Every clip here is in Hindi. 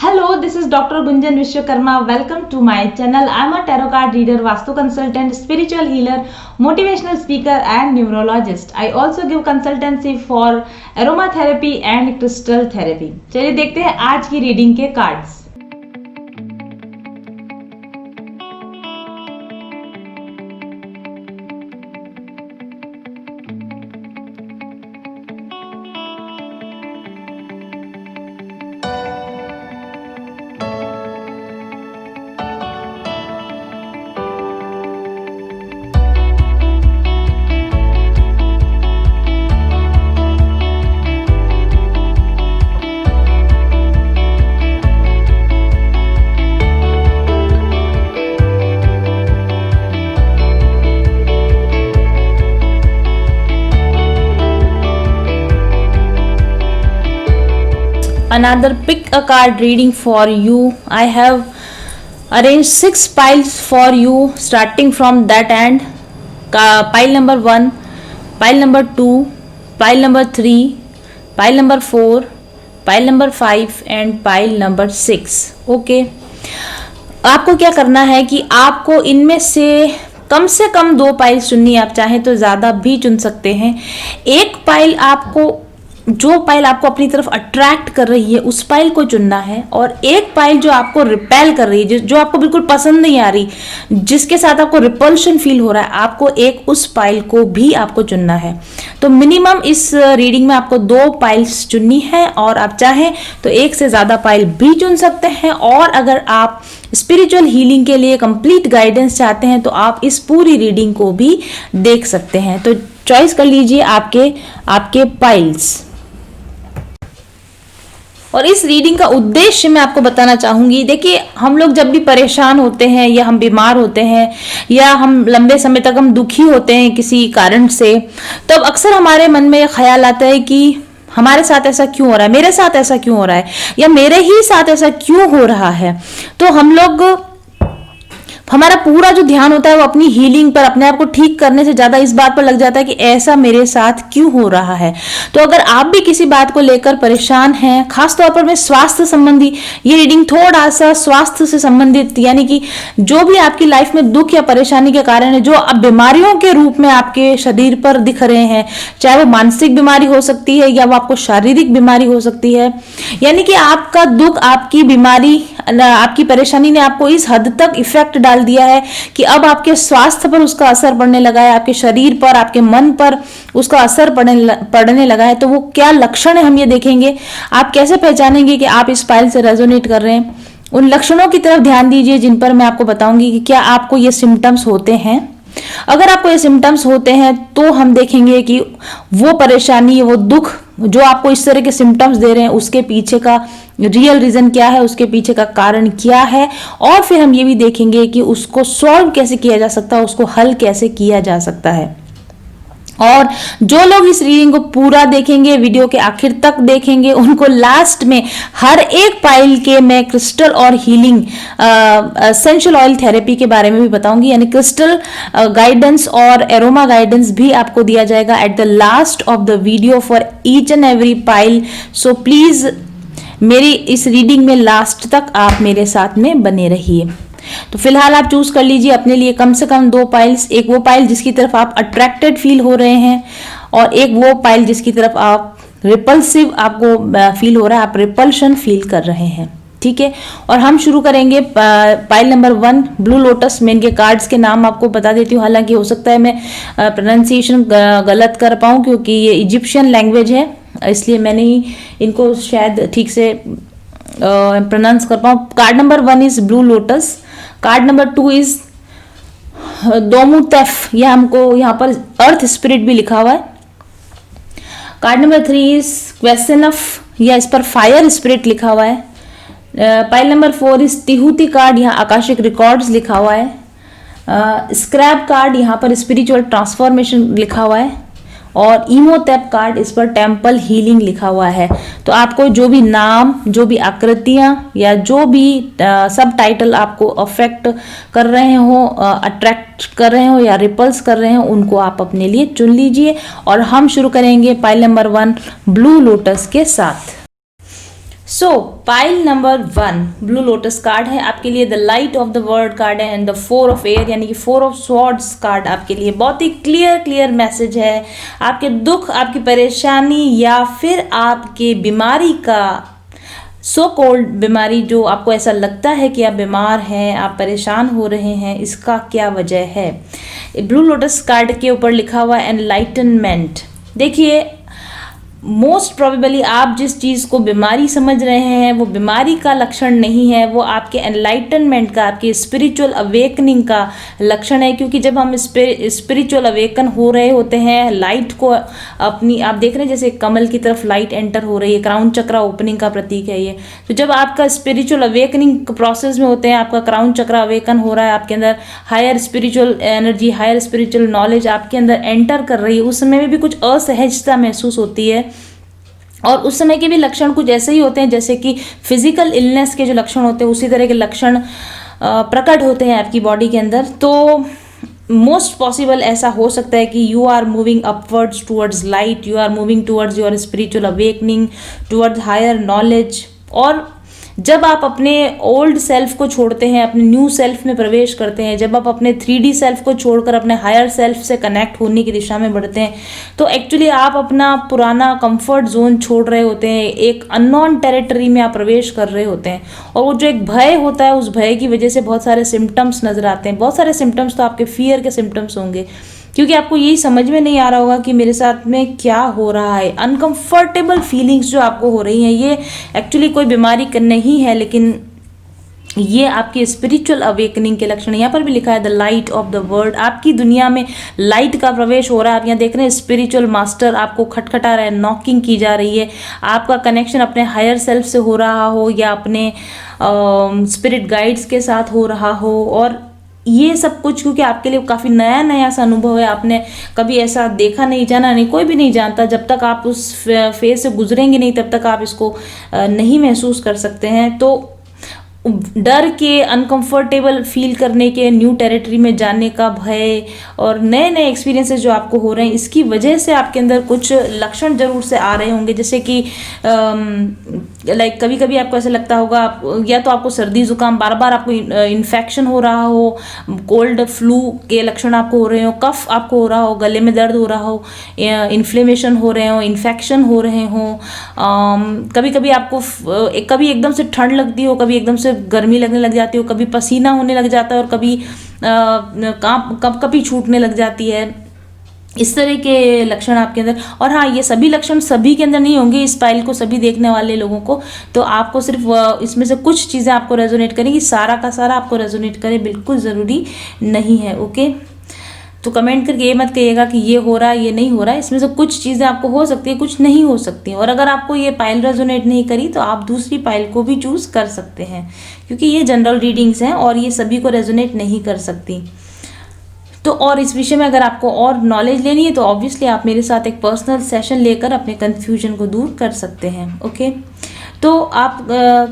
Hello, this is Dr. Gunjan Vishwakarma. Welcome to my channel. I am a tarot card reader, Vastu consultant, spiritual healer, motivational speaker and numerologist. I also give consultancy for aromatherapy and crystal therapy. चलिए देखते हैं आज की रीडिंग के cards. Another pick a card reading for you. I have arranged 6 piles for you starting from that end. Pile number 1, pile number 2, pile number 3, pile number 4, pile number 5 and pile number 6. Okay, आपको क्या करना है कि आपको इनमें से कम 2 पाइल चुननी है। आप चाहें तो ज़्यादा भी चुन सकते हैं। जो पाइल आपको अपनी तरफ अट्रैक्ट कर रही है उस पाइल को चुनना है, और एक पाइल जो आपको रिपेल कर रही है, जो आपको बिल्कुल पसंद नहीं आ रही, जिसके साथ आपको रिपल्शन फील हो रहा है, आपको एक उस पाइल को भी आपको चुनना है। तो मिनिमम इस रीडिंग में आपको 2 पाइल्स चुननी है, और आप चाहें तो 1 से ज़्यादा पाइल भी चुन सकते हैं। और अगर आप स्पिरिचुअल हीलिंग के लिए कंप्लीट गाइडेंस चाहते हैं तो आप इस पूरी रीडिंग को भी देख सकते हैं। तो चॉइस कर लीजिए आपके पाइल्स। और इस रीडिंग का उद्देश्य मैं आपको बताना चाहूंगी। देखिए, हम लोग जब भी परेशान होते हैं या हम बीमार होते हैं या हम लंबे समय तक हम दुखी होते हैं किसी कारण से, तब अक्सर हमारे मन में ख्याल आता है कि हमारे साथ ऐसा क्यों हो रहा है, मेरे साथ ऐसा क्यों हो रहा है, या मेरे ही साथ ऐसा क्यों हो रहा है। तो हमारा पूरा जो ध्यान होता है वो अपनी हीलिंग पर, अपने आप को ठीक करने से ज्यादा इस बात पर लग जाता है कि ऐसा मेरे साथ क्यों हो रहा है। तो अगर आप भी किसी बात को लेकर परेशान हैं, खासतौर पर मैं स्वास्थ्य संबंधी, ये रीडिंग थोड़ा सा स्वास्थ्य से संबंधित, यानी कि जो भी आपकी लाइफ में दुख या परेशानी के कारण है, जो अब बीमारियों के रूप में आपके शरीर पर दिख रहे हैं, चाहे वो मानसिक बीमारी हो सकती है या वो आपको शारीरिक बीमारी हो सकती है, यानी कि आपका दुख, आपकी बीमारी, आपकी परेशानी ने आपको इस हद तक इफेक्ट डाल दिया है कि अब आपके स्वास्थ्य पर उसका असर पड़ने लगा है, आपके शरीर पर, आपके मन पर उसका असर पड़ने लगा है। तो वो क्या लक्षण है हम ये देखेंगे। आप कैसे पहचानेंगे कि आप इस पाइल से रेजोनेट कर रहे हैं, उन लक्षणों की तरफ ध्यान दीजिए जिन पर मैं आपको बताऊंगी कि क्या आपको ये सिम्टम्स होते हैं। अगर आपको ये सिम्टम्स होते हैं तो हम देखेंगे कि वो परेशानी, वो दुख जो आपको इस तरह के सिम्टम्स दे रहे हैं उसके पीछे का रियल रीजन क्या है, उसके पीछे का कारण क्या है, और फिर हम ये भी देखेंगे कि उसको सॉल्व कैसे किया जा सकता है, उसको हल कैसे किया जा सकता है। और जो लोग इस रीडिंग को पूरा देखेंगे, वीडियो के आखिर तक देखेंगे, उनको लास्ट में हर एक पाइल के मैं क्रिस्टल और हीलिंग एसेंशियल ऑयल थेरेपी के बारे में भी बताऊंगी, यानी क्रिस्टल गाइडेंस और एरोमा गाइडेंस भी आपको दिया जाएगा at the last of the video for each and every pile. So please मेरी इस रीडिंग में लास्ट तक आप मेरे साथ में बने रहिए। तो फिलहाल आप चूज कर लीजिए अपने लिए कम से कम 2 पाइल्स। एक वो पाइल जिसकी तरफ आप अट्रैक्टेड फील हो रहे हैं, और एक वो पाइल जिसकी तरफ आप रिपल्सिव आपको फील हो रहा है, आप रिपल्शन फील कर रहे हैं। ठीक है, और हम शुरू करेंगे पाइल नंबर 1 ब्लू लोटस। मैं इनके कार्ड्स के नाम आपको बता देती हूँ, हालांकि हो सकता है मैं प्रोनाउंसिएशन गलत कर पाऊँ क्योंकि ये इजिप्शियन लैंग्वेज है, इसलिए मैंने ही इनको शायद ठीक से प्रोनाउंस कर पाऊँ। Card number 1 is blue lotus. Card number 2 is Duamutef, यह हमको यहाँ पर अर्थ स्पिरिट भी लिखा हुआ है। Card number 3 is question of, या इस पर फायर स्पिरिट लिखा हुआ है। पाइल नंबर 4 इज तिहुती कार्ड, यहाँ आकाशिक रिकॉर्ड्स लिखा हुआ है। स्क्रैप कार्ड, यहाँ पर स्पिरिचुअल ट्रांसफॉर्मेशन लिखा हुआ है। और इमोटेप कार्ड, इस पर टेम्पल हीलिंग लिखा हुआ है। तो आपको जो भी नाम, जो भी आकृतियां या जो भी सब टाइटल आपको अफेक्ट कर रहे हो, अट्रैक्ट कर रहे हो या रिपल्स कर रहे हो, उनको आप अपने लिए चुन लीजिए। और हम शुरू करेंगे पाइल नंबर 1 ब्लू लोटस के साथ। सो pile number 1 blue lotus card है आपके लिए, the light of the world card है, एंड द 4 ऑफ एयर यानी कि 4 ऑफ स्वॉर्ड्स कार्ड आपके लिए बहुत ही क्लियर मैसेज है। आपके दुख, आपकी परेशानी या फिर आपके बीमारी का, सो कॉल्ड बीमारी, जो आपको ऐसा लगता है कि आप बीमार हैं, आप परेशान हो रहे हैं, इसका क्या वजह है। ब्लू लोटस कार्ड के ऊपर लिखा हुआ एनलाइटनमेंट। देखिए, मोस्ट प्रोबेबली आप जिस चीज़ को बीमारी समझ रहे हैं वो बीमारी का लक्षण नहीं है, वो आपके एनलाइटनमेंट का, आपके स्पिरिचुअल अवेकनिंग का लक्षण है। क्योंकि जब हम स्पिरिचुअल अवेकन हो रहे होते हैं, लाइट को अपनी, आप देख रहे हैं जैसे कमल की तरफ लाइट एंटर हो रही है, क्राउन चक्रा ओपनिंग का प्रतीक है ये। तो जब आपका स्पिरिचुअल अवेकनिंग प्रोसेस में होते हैं, आपका क्राउन चक्रा अवेकन हो रहा है, आपके अंदर higher spiritual energy, higher spiritual knowledge आपके अंदर एंटर कर रही है, उस समय में भी कुछ असहजता महसूस होती है। और उस समय के भी लक्षण कुछ ऐसे ही होते हैं जैसे कि फिजिकल इलनेस के जो लक्षण होते हैं उसी तरह के लक्षण प्रकट होते हैं आपकी बॉडी के अंदर। तो मोस्ट पॉसिबल ऐसा हो सकता है कि you are moving upwards towards light, you are moving towards your spiritual awakening, towards higher knowledge. और जब आप अपने ओल्ड सेल्फ को छोड़ते हैं, अपने न्यू सेल्फ में प्रवेश करते हैं, जब आप अपने 3D सेल्फ को छोड़कर अपने हायर सेल्फ से कनेक्ट होने की दिशा में बढ़ते हैं, तो एक्चुअली आप अपना पुराना कंफर्ट जोन छोड़ रहे होते हैं, एक अननोन टेरिटरी में आप प्रवेश कर रहे होते हैं। और वो जो एक भय होता है, उस भय की वजह से बहुत सारे सिम्टम्स नजर आते हैं। बहुत सारे सिम्टम्स तो आपके फियर के सिम्टम्स होंगे, क्योंकि आपको यही समझ में नहीं आ रहा होगा कि मेरे साथ में क्या हो रहा है। अनकंफर्टेबल फीलिंग्स जो आपको हो रही हैं, ये एक्चुअली कोई बीमारी नहीं है, लेकिन ये आपकी स्पिरिचुअल अवेकनिंग के लक्षण। यहाँ पर भी लिखा है the light of the world, आपकी दुनिया में लाइट का प्रवेश हो रहा है। आप यहाँ देख रहे हैं स्पिरिचुअल मास्टर आपको खटखटा रहा है, नॉकिंग की जा रही है। आपका कनेक्शन अपने हायर सेल्फ से हो रहा हो या अपने स्पिरिट गाइड्स के साथ हो रहा हो। और ये सब कुछ क्योंकि आपके लिए काफ़ी नया सा अनुभव है, आपने कभी ऐसा देखा नहीं, जाना नहीं, कोई भी नहीं जानता। जब तक आप उस फेज से गुजरेंगे नहीं तब तक आप इसको नहीं महसूस कर सकते हैं। तो डर के, अनकंफर्टेबल फील करने के, न्यू टेरिटरी में जाने का भय और नए नए एक्सपीरियंसेस जो आपको हो रहे हैं, इसकी वजह से आपके अंदर कुछ लक्षण जरूर से आ रहे होंगे। जैसे कि लाइक कभी कभी आपको ऐसा लगता होगा, या तो आपको सर्दी जुकाम, बार बार आपको इन्फेक्शन हो रहा हो, कोल्ड फ्लू के लक्षण आपको हो रहे हो, कफ आपको हो रहा हो, गले में दर्द हो रहा हो, इन्फ्लेमेशन हो रहे हो, इन्फेक्शन हो रहे हो। कभी कभी आपको कभी एकदम से ठंड लगती हो, कभी एकदम से गर्मी लगने लग जाती हो, कभी पसीना होने लग जाता है और कभी कभी छूटने लग जाती है। इस तरह के लक्षण आपके अंदर। और हाँ, ये सभी लक्षण सभी के अंदर नहीं होंगे, इस फाइल को सभी देखने वाले लोगों को, तो आपको सिर्फ इसमें से कुछ चीज़ें आपको रेजोनेट करेंगी, सारा का सारा आपको रेजोनेट करे बिल्कुल ज़रूरी नहीं है। ओके, तो कमेंट करके ये मत कहिएगा कि ये हो रहा है, ये नहीं हो रहा है। इसमें से कुछ चीज़ें आपको हो सकती है, कुछ नहीं हो सकती। और अगर आपको ये पाइल रेजोनेट नहीं करी तो आप दूसरी पाइल को भी चूज कर सकते हैं, क्योंकि ये जनरल रीडिंग्स हैं और ये सभी को रेजोनेट नहीं कर सकती। तो और इस विषय में अगर आपको और नॉलेज लेनी है तो ऑब्वियसली आप मेरे साथ एक पर्सनल सेशन लेकर अपने कन्फ्यूजन को दूर कर सकते हैं। ओके, तो आप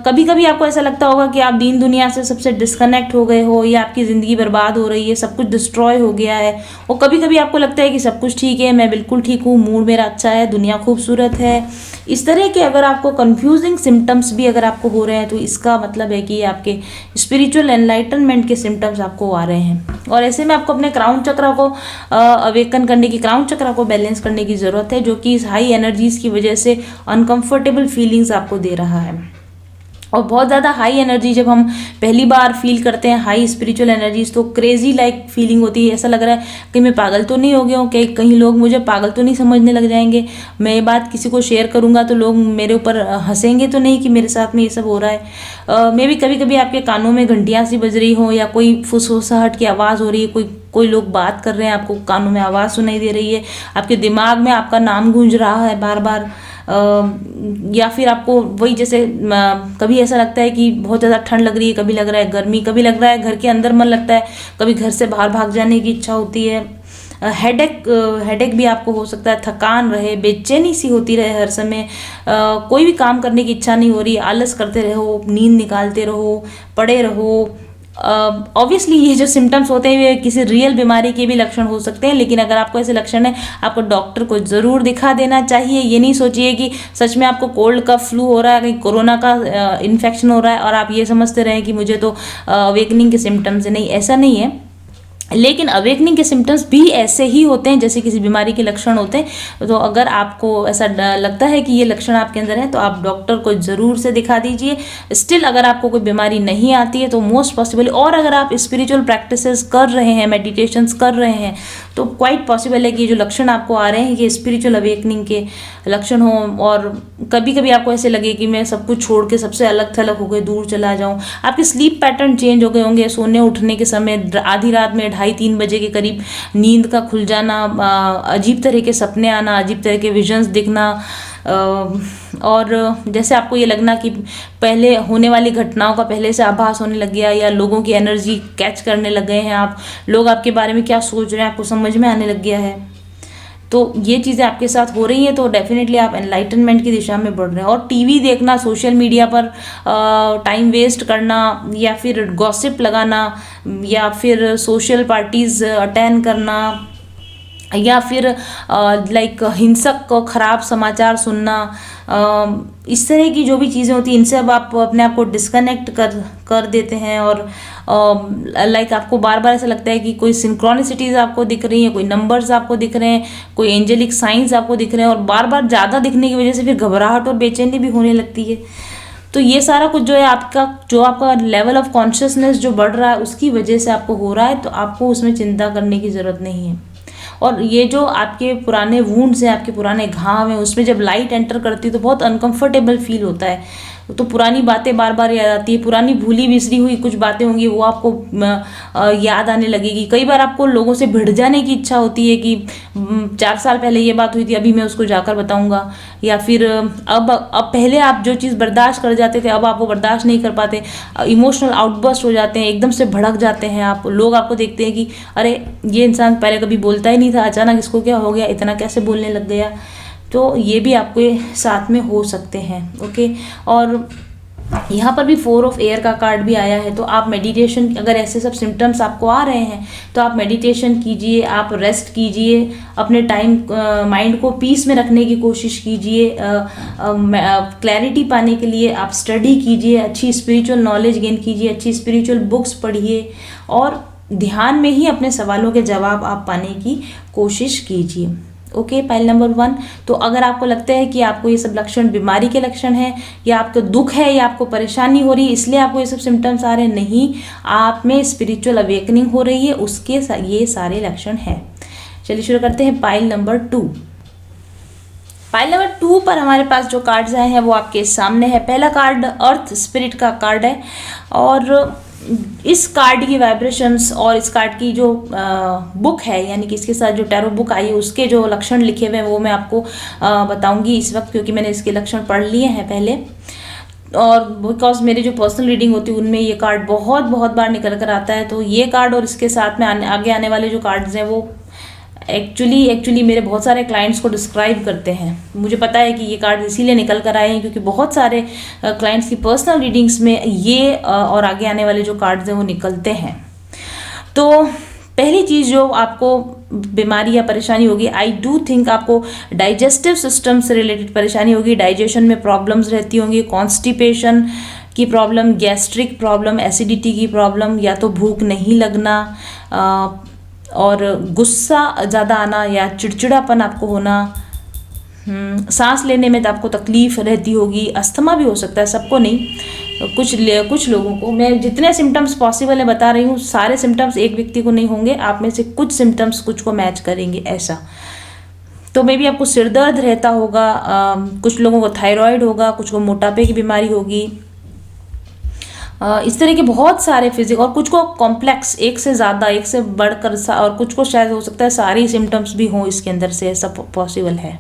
कभी कभी आपको ऐसा लगता होगा कि आप दीन दुनिया से सबसे डिस्कनेक्ट हो गए हो, या आपकी ज़िंदगी बर्बाद हो रही है, सब कुछ डिस्ट्रॉय हो गया है। और कभी कभी आपको लगता है कि सब कुछ ठीक है, मैं बिल्कुल ठीक हूँ, मूड मेरा अच्छा है, दुनिया खूबसूरत है। इस तरह के अगर आपको कंफ्यूजिंग सिम्टम्स भी अगर आपको हो रहे हैं तो इसका मतलब है कि आपके स्पिरिचुअल एनलाइटनमेंट के सिम्टम्स आपको आ रहे हैं। और ऐसे में आपको अपने क्राउन चक्र को अवेकन करने की, क्राउन चक्र को बैलेंस करने की ज़रूरत है, जो कि इस हाई एनर्जीज़ की वजह से अनकंफर्टेबल फीलिंग्स आपको दे रहा है। और बहुत ज़्यादा हाई एनर्जी जब हम पहली बार फील करते हैं, हाई स्पिरिचुअल एनर्जीज, तो क्रेजी लाइक फीलिंग होती है। ऐसा लग रहा है कि मैं पागल तो नहीं हो गया हूँ, कि कहीं लोग मुझे पागल तो नहीं समझने लग जाएंगे, मैं ये बात किसी को शेयर करूँगा तो लोग मेरे ऊपर हंसेंगे तो नहीं कि मेरे साथ में ये सब हो रहा है। मे भी कभी कभी आपके कानों में घंटियाँ सी बज रही हो, या कोई फुसफुसाहट की आवाज़ हो रही है, कोई लोग बात कर रहे हैं, आपको कानों में आवाज़ सुनाई दे रही है, आपके दिमाग में आपका नाम गूंज रहा है बार बार। या फिर आपको वही जैसे कभी ऐसा लगता है कि बहुत ज़्यादा ठंड लग रही है, कभी लग रहा है गर्मी, कभी लग रहा है घर के अंदर मन लगता है, कभी घर से बाहर भाग जाने की इच्छा होती है। हेडेक भी आपको हो सकता है, थकान रहे, बेचैनी सी होती रहे हर समय, कोई भी काम करने की इच्छा नहीं हो रही, आलस करते रहो, नींद निकालते रहो, पड़े रहो, ऑब्वियसली ये जो सिम्टम्स होते हैं ये किसी रियल बीमारी के भी लक्षण हो सकते हैं, लेकिन अगर आपको ऐसे लक्षण है आपको डॉक्टर को ज़रूर दिखा देना चाहिए। ये नहीं सोचिए कि सच में आपको कोल्ड का फ्लू हो रहा है, कहीं कोरोना का इन्फेक्शन हो रहा है और आप ये समझते रहें कि मुझे तो अवेकनिंग के सिम्टम्स है। नहीं, ऐसा नहीं है। लेकिन अवेकनिंग के सिम्टम्स भी ऐसे ही होते हैं जैसे किसी बीमारी के लक्षण होते हैं। तो अगर आपको ऐसा लगता है कि ये लक्षण आपके अंदर है तो आप डॉक्टर को ज़रूर से दिखा दीजिए। स्टिल अगर आपको कोई बीमारी नहीं आती है तो मोस्ट पॉसिबल, और अगर आप स्पिरिचुअल प्रैक्टिसेस कर रहे हैं, मेडिटेशंस कर रहे हैं, तो क्वाइट पॉसिबल है कि ये जो लक्षण आपको आ रहे हैं ये स्पिरिचुअल अवेकनिंग के लक्षण हो। और कभी कभी आपको ऐसे लगे कि मैं सब कुछ छोड़ के सबसे अलग थलग हो गए, दूर चला जाऊँ। आपके स्लीप पैटर्न चेंज हो गए होंगे, सोने उठने के समय आधी रात में 2:30-3 बजे के करीब नींद का खुल जाना, अजीब तरह के सपने आना, अजीब तरह के विजन्स दिखना, और जैसे आपको ये लगना कि पहले होने वाली घटनाओं का पहले से आभास होने लग गया, या लोगों की एनर्जी कैच करने लग गए हैं आप, लोग आपके बारे में क्या सोच रहे हैं आपको समझ में आने लग गया है। तो ये चीज़ें आपके साथ हो रही हैं तो डेफिनेटली आप एनलाइटनमेंट की दिशा में बढ़ रहे हैं। और टीवी देखना, सोशल मीडिया पर टाइम वेस्ट करना, या फिर गॉसिप लगाना, या फिर सोशल पार्टीज अटेंड करना, या फिर लाइक हिंसक खराब समाचार सुनना, इस तरह की जो भी चीज़ें होती हैं इनसे अब आप अपने आप को डिस्कनेक्ट कर देते हैं। और लाइक आपको बार बार ऐसा लगता है कि कोई सिंक्रोनिसिटीज़ आपको दिख रही हैं, कोई नंबर्स आपको दिख रहे हैं, कोई एंजेलिक साइंस आपको दिख रहे हैं, और बार बार ज़्यादा दिखने की वजह से फिर घबराहट और बेचैनी भी होने लगती है। तो ये सारा कुछ जो है आपका लेवल ऑफ कॉन्शियसनेस जो बढ़ रहा है उसकी वजह से आपको हो रहा है, तो आपको उसमें चिंता करने की ज़रूरत नहीं है। और ये जो आपके पुराने वुंड्स हैं, आपके पुराने घाव हैं, उसमें जब लाइट एंटर करती है तो बहुत अनकंफर्टेबल फील होता है। तो पुरानी बातें बार बार याद आती है, पुरानी भूली बिसरी हुई कुछ बातें होंगी वो आपको याद आने लगेगी। कई बार आपको लोगों से भिड़ जाने की इच्छा होती है कि 4 साल पहले ये बात हुई थी, अभी मैं उसको जाकर बताऊंगा। या फिर अब पहले आप जो चीज़ बर्दाश्त कर जाते थे अब आप वो बर्दाश्त नहीं कर पाते, इमोशनल आउटबर्स्ट हो जाते हैं, एकदम से भड़क जाते हैं आप। लोग आपको देखते हैं कि अरे ये इंसान पहले कभी बोलता ही नहीं था, अचानक इसको क्या हो गया, इतना कैसे बोलने लग गया। तो ये भी आपके साथ में हो सकते हैं। ओके, और यहाँ पर भी 4 ऑफ एयर का कार्ड भी आया है। तो आप मेडिटेशन, अगर ऐसे सब सिम्टम्स आपको आ रहे हैं तो आप मेडिटेशन कीजिए, आप रेस्ट कीजिए, अपने माइंड को पीस में रखने की कोशिश कीजिए, क्लैरिटी पाने के लिए आप स्टडी कीजिए, अच्छी स्पिरिचुअल नॉलेज गेन कीजिए, अच्छी स्पिरिचुअल बुक्स पढ़िए, और ध्यान में ही अपने सवालों के जवाब आप पाने की कोशिश कीजिए। Okay, pile number 1। तो अगर आपको लगता है कि आपको ये सब लक्षण बीमारी के लक्षण हैं, या आपको दुख है, या आपको परेशानी हो रही है इसलिए आपको ये सब सिम्टम्स आ रहे हैं, नहीं, आप में स्पिरिचुअल अवेकनिंग हो रही है, उसके ये सारे लक्षण हैं। चलिए शुरू करते हैं पाइल नंबर 2। पाइल नंबर 2 पर हमारे पास जो कार्ड्स आए हैं वो आपके सामने है। पहला कार्ड अर्थ स्पिरिट का कार्ड है, और इस कार्ड की वाइब्रेशंस और इस कार्ड की जो बुक है, यानी कि इसके साथ जो टैरो बुक आई है उसके जो लक्षण लिखे हुए हैं वो मैं आपको बताऊंगी इस वक्त, क्योंकि मैंने इसके लक्षण पढ़ लिए हैं पहले। और बिकॉज मेरी जो पर्सनल रीडिंग होती है उनमें ये कार्ड बहुत बार निकल कर आता है। तो ये कार्ड और इसके साथ में आगे आने वाले जो कार्ड्स हैं वो एक्चुअली मेरे बहुत सारे क्लाइंट्स को डिस्क्राइब करते हैं। मुझे पता है कि ये कार्ड इसीलिए निकल कर आए हैं क्योंकि बहुत सारे क्लाइंट्स की पर्सनल रीडिंग्स में ये और आगे आने वाले जो कार्ड्स हैं वो निकलते हैं। तो पहली चीज़ जो आपको बीमारी या परेशानी होगी, आई डू थिंक आपको डाइजेस्टिव सिस्टम से रिलेटेड परेशानी होगी। डाइजेशन में प्रॉब्लम्स रहती होंगी, कॉन्स्टिपेशन की प्रॉब्लम, गैस्ट्रिक प्रॉब्लम, एसिडिटी की प्रॉब्लम, या तो भूख नहीं लगना, और गुस्सा ज़्यादा आना या चिड़चिड़ापन आपको होना, सांस लेने में तो आपको तकलीफ रहती होगी, अस्थमा भी हो सकता है, सबको नहीं, कुछ लोगों को। मैं जितने सिम्टम्स पॉसिबल है बता रही हूँ, सारे सिम्टम्स एक व्यक्ति को नहीं होंगे, आप में से कुछ सिम्टम्स कुछ को मैच करेंगे ऐसा। तो मे भी आपको सिर दर्द रहता होगा, कुछ लोगों को थायराइड होगा, कुछ को मोटापे की बीमारी होगी, इस तरह के बहुत सारे फिजिक, और कुछ को कॉम्प्लेक्स, एक से ज़्यादा, एक से बढ़कर, और कुछ को शायद हो सकता है सारी सिम्टम्स भी हों इसके अंदर से, ऐसा पॉसिबल है।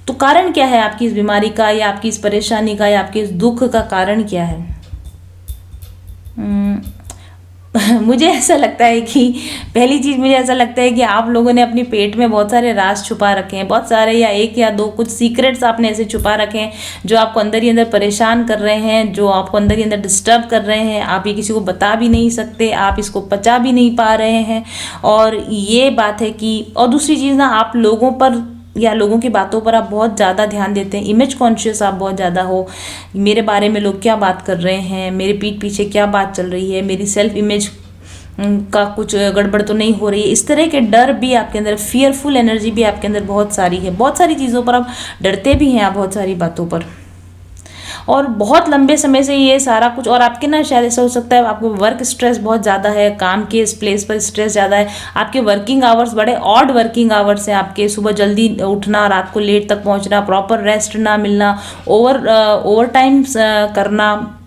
तो कारण क्या है आपकी इस बीमारी का, या आपकी इस परेशानी का, या आपके इस दुख का कारण क्या है? मुझे ऐसा लगता है कि पहली चीज़ मुझे ऐसा लगता है कि आप लोगों ने अपनी पेट में बहुत सारे राज छुपा रखे हैं, बहुत सारे, या एक या दो कुछ सीक्रेट्स आपने ऐसे छुपा रखे हैं जो आपको अंदर ही अंदर परेशान कर रहे हैं, जो आपको अंदर ही अंदर डिस्टर्ब कर रहे हैं। आप ये किसी को बता भी नहीं सकते, आप इसको पचा भी नहीं पा रहे हैं। और ये बात है कि, और दूसरी चीज़ ना, आप लोगों पर या लोगों की बातों पर आप बहुत ज़्यादा ध्यान देते हैं, इमेज कॉन्शियस आप बहुत ज़्यादा हो। मेरे बारे में लोग क्या बात कर रहे हैं, मेरे पीठ पीछे क्या बात चल रही है, मेरी सेल्फ इमेज का कुछ गड़बड़ तो नहीं हो रही है, इस तरह के डर भी आपके अंदर, फियरफुल एनर्जी भी आपके अंदर बहुत सारी है। बहुत सारी चीज़ों पर आप डरते भी हैं, आप बहुत सारी बातों पर, और बहुत लंबे समय से ये सारा कुछ। और आपके ना शायद ऐसा हो सकता है आपको वर्क स्ट्रेस बहुत ज़्यादा है, काम के इस प्लेस पर स्ट्रेस ज़्यादा है, आपके वर्किंग आवर्स बड़े ऑड वर्किंग आवर्स हैं आपके, सुबह जल्दी उठना, रात को लेट तक पहुंचना, प्रॉपर रेस्ट ना मिलना, ओवर टाइम करना,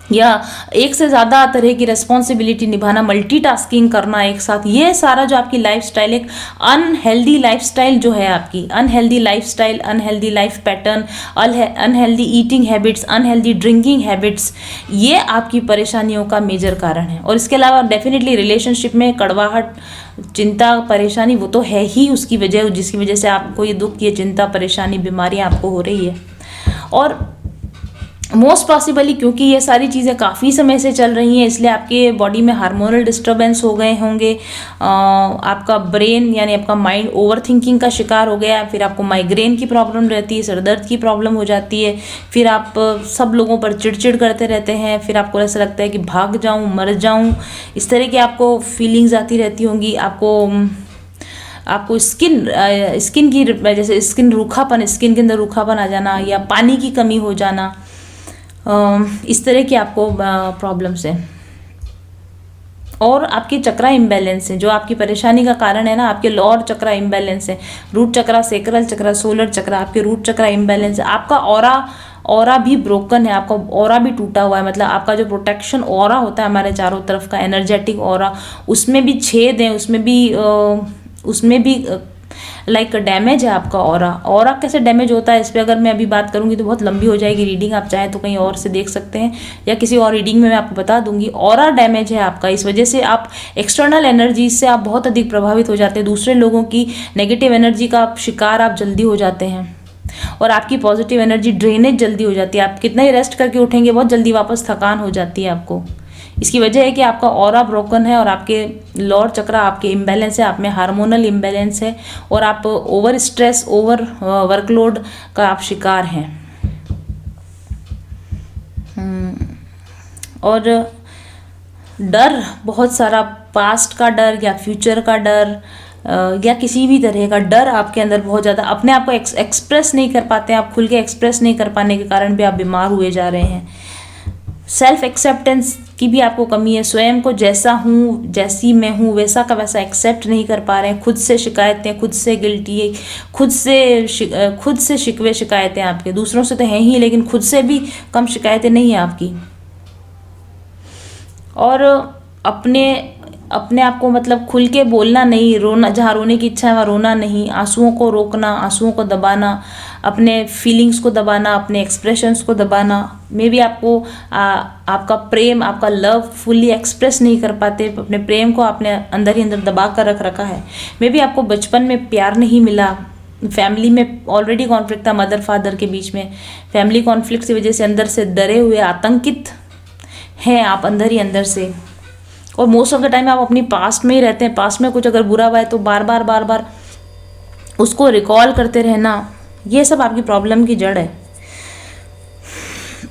या एक से ज़्यादा तरह की रिस्पॉन्सिबिलिटी निभाना, मल्टीटास्किंग करना एक साथ, ये सारा जो आपकी लाइफस्टाइल, एक अनहेल्दी लाइफस्टाइल जो है आपकी, unhealthy lifestyle, unhealthy life pattern, unhealthy eating habits, unhealthy drinking habits, ये आपकी परेशानियों का मेजर कारण है। और इसके अलावा डेफिनेटली रिलेशनशिप में कड़वाहट, चिंता, परेशानी, वो तो है ही उसकी वजह, जिसकी वजह से आपको ये दुख, ये चिंता, परेशानी, बीमारियाँ आपको हो रही है। और मोस्ट पॉसिबली क्योंकि ये सारी चीज़ें काफ़ी समय से चल रही हैं, इसलिए आपके बॉडी में हार्मोनल डिस्टर्बेंस हो गए होंगे, आपका ब्रेन यानी आपका माइंड ओवर थिंकिंग का शिकार हो गया, फिर आपको माइग्रेन की प्रॉब्लम रहती है, सरदर्द की प्रॉब्लम हो जाती है, फिर आप सब लोगों पर चिड़चिड़ करते रहते हैं, फिर आपको ऐसा लगता है कि भाग जाऊँ, मर जाऊँ, इस तरह की आपको फीलिंग्स आती रहती होंगी। आपको स्किन की, जैसे स्किन रूखापन, स्किन के अंदर रूखापन आ जाना, या पानी की कमी हो जाना, इस तरह की आपको प्रॉब्लम्स हैं। और आपके चक्रा इम्बैलेंस है, जो आपकी परेशानी का कारण है ना, आपके लॉर्ड चक्रा इम्बैलेंस है, रूट चक्रा, सेक्रल चक्रा, सोलर चक्रा, आपके रूट चक्रा इम्बैलेंस है। आपका ऑरा भी ब्रोकन है, आपका ऑरा भी टूटा हुआ है, मतलब आपका जो प्रोटेक्शन ऑरा होता है हमारे चारों तरफ का एनर्जेटिक ऑरा, उसमें भी छेद हैं, उसमें भी लाइक डैमेज है आपका ऑरा कैसे डैमेज होता है, इस पर अगर मैं अभी बात करूंगी तो बहुत लंबी हो जाएगी रीडिंग, आप चाहें तो कहीं और से देख सकते हैं, या किसी और रीडिंग में मैं आपको बता दूंगी। ऑरा डैमेज है आपका, इस वजह से आप एक्सटर्नल एनर्जी से आप बहुत अधिक प्रभावित हो जाते हैं, दूसरे लोगों की नेगेटिव एनर्जी का आप शिकार आप जल्दी हो जाते हैं, और आपकी पॉजिटिव एनर्जी ड्रेनेज जल्दी हो जाती है। आप कितना ही रेस्ट करके उठेंगे, बहुत जल्दी वापस थकान हो जाती है आपको। इसकी वजह है कि आपका ऑरा ब्रोकन है, और आपके लॉर्ड चक्रा आपके इम्बैलेंस है, आप में हार्मोनल इम्बैलेंस है, और आप ओवर स्ट्रेस, ओवर वर्कलोड का आप शिकार हैं। और डर, बहुत सारा पास्ट का डर या फ्यूचर का डर, या किसी भी तरह का डर आपके अंदर बहुत ज़्यादा, अपने आप को एक्सप्रेस नहीं कर पाते हैं, आप खुल के एक्सप्रेस नहीं कर पाने के कारण भी आप बीमार हुए जा रहे हैं। सेल्फ एक्सेप्टेंस की भी आपको कमी है, स्वयं को जैसा हूँ, जैसी मैं हूँ, वैसा का वैसा एक्सेप्ट नहीं कर पा रहे हैं, खुद से शिकायतें, खुद से गिल्टी, खुद से शिकवे शिकायतें आपके, दूसरों से तो हैं ही लेकिन खुद से भी कम शिकायतें नहीं है आपकी। और अपने आप को मतलब खुल के बोलना नहीं, रोना, जहाँ रोने की इच्छा है वहाँ रोना नहीं, आंसुओं को रोकना, आंसुओं को दबाना, अपने फीलिंग्स को दबाना, अपने एक्सप्रेशंस को दबाना, मे भी आपको आपका प्रेम, आपका लव फुल्ली एक्सप्रेस नहीं कर पाते, अपने प्रेम को आपने अंदर ही अंदर दबा कर रख रखा है। मे भी आपको बचपन में प्यार नहीं मिला, फैमिली में ऑलरेडी कॉन्फ्लिक्ट था मदर फादर के बीच में, फैमिली कॉन्फ्लिक्ट की वजह से अंदर से डरे हुए, आतंकित हैं आप अंदर ही अंदर से। और मोस्ट ऑफ द टाइम आप अपनी पास्ट में ही रहते हैं, पास्ट में कुछ अगर बुरा हुआ है तो बार बार उसको रिकॉल करते रहना, ये सब आपकी प्रॉब्लम की जड़ है।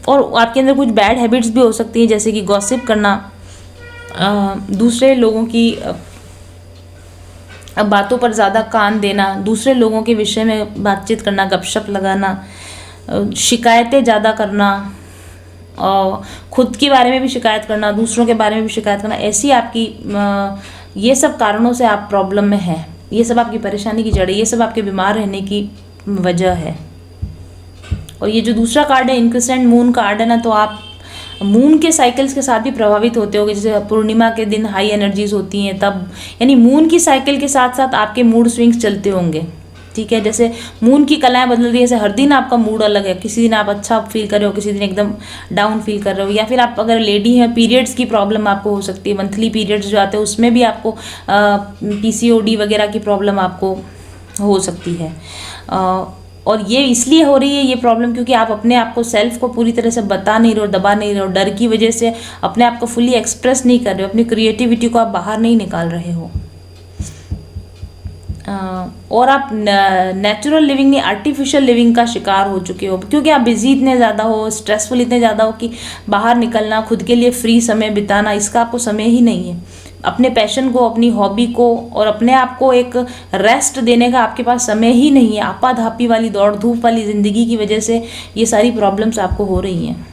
और आपके अंदर कुछ बैड हैबिट्स भी हो सकती हैं, जैसे कि गॉसिप करना, दूसरे लोगों की बातों पर ज़्यादा कान देना, दूसरे लोगों के विषय में बातचीत करना, गपशप लगाना, शिकायतें ज़्यादा करना, और खुद के बारे में भी शिकायत करना, दूसरों के बारे में भी शिकायत करना, ऐसी आपकी ये सब कारणों से आप प्रॉब्लम में हैं, ये सब आपकी परेशानी की जड़ है, ये सब आपके बीमार रहने की वजह है। और ये जो दूसरा कार्ड है इनक्रिसेंट मून कार्ड है ना, तो आप मून के साइकिल्स के साथ भी प्रभावित होते होगे, जैसे पूर्णिमा के दिन हाई एनर्जीज होती हैं तब, यानी मून की साइकिल के साथ साथ आपके मूड स्विंग्स चलते होंगे, ठीक है। जैसे मून की कलाएं बदल रही है, जैसे हर दिन आपका मूड अलग है, किसी दिन आप अच्छा फील कर रहे हो, किसी दिन एकदम डाउन फील कर रहे हो। या फिर आप अगर लेडी हैं, पीरियड्स की प्रॉब्लम आपको हो सकती है, मंथली पीरियड्स जो आते हैं उसमें भी आपको PCOD वगैरह की प्रॉब्लम आपको हो सकती है। और ये इसलिए हो रही है ये प्रॉब्लम क्योंकि आप अपने आप को, सेल्फ को पूरी तरह से बता नहीं रहे हो, दबा नहीं रहे हो, डर की वजह से अपने आप को फुली एक्सप्रेस नहीं कर रहे हो, अपनी क्रिएटिविटी को आप बाहर नहीं निकाल रहे हो। और आप नेचुरल लिविंग नहीं, आर्टिफिशियल लिविंग का शिकार हो चुके हो, क्योंकि आप बिजी इतने ज़्यादा हो, स्ट्रेसफुल इतने ज़्यादा हो कि बाहर निकलना, खुद के लिए फ्री समय बिताना, इसका आपको समय ही नहीं है। अपने पैशन को, अपनी हॉबी को और अपने आप को एक रेस्ट देने का आपके पास समय ही नहीं है। आपाधापी वाली दौड़ धूप वाली ज़िंदगी की वजह से ये सारी प्रॉब्लम्स आपको हो रही हैं।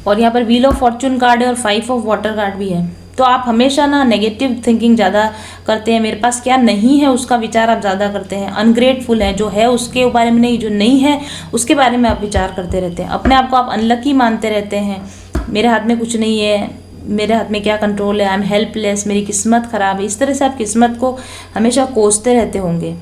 और यहाँ पर व्हील ऑफ फॉर्चून कार्ड है और 5 ऑफ वाटर कार्ड भी है। तो आप हमेशा ना नेगेटिव थिंकिंग ज़्यादा करते हैं, मेरे पास क्या नहीं है उसका विचार आप ज़्यादा करते हैं, अनग्रेटफुल है, जो है उसके बारे में नहीं, जो नहीं है उसके बारे में आप विचार करते रहते हैं, अपने आप को आप अनलकी मानते रहते हैं, मेरे हाथ में कुछ नहीं है, मेरे हाथ में क्या कंट्रोल है, आई एम हेल्पलेस, मेरी किस्मत ख़राब है। इस तरह से आप किस्मत को हमेशा कोसते रहते होंगे।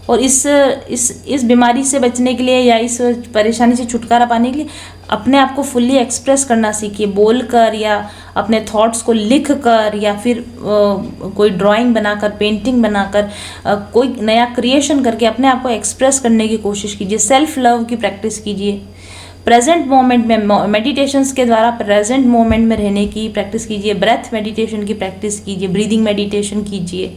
और इस बीमारी से बचने के लिए या इस परेशानी से छुटकारा पाने के लिए अपने आप को फुल्ली एक्सप्रेस करना सीखिए, बोलकर या अपने थॉट्स को लिख कर या फिर कोई ड्राइंग बनाकर, पेंटिंग बनाकर, कोई नया क्रिएशन करके अपने आप को एक्सप्रेस करने की कोशिश कीजिए। सेल्फ लव की प्रैक्टिस कीजिए। प्रेजेंट मोमेंट में मेडिटेशंस के द्वारा प्रेजेंट मोमेंट में रहने की प्रैक्टिस कीजिए। ब्रेथ मेडिटेशन की प्रैक्टिस कीजिए, ब्रीदिंग मेडिटेशन कीजिए।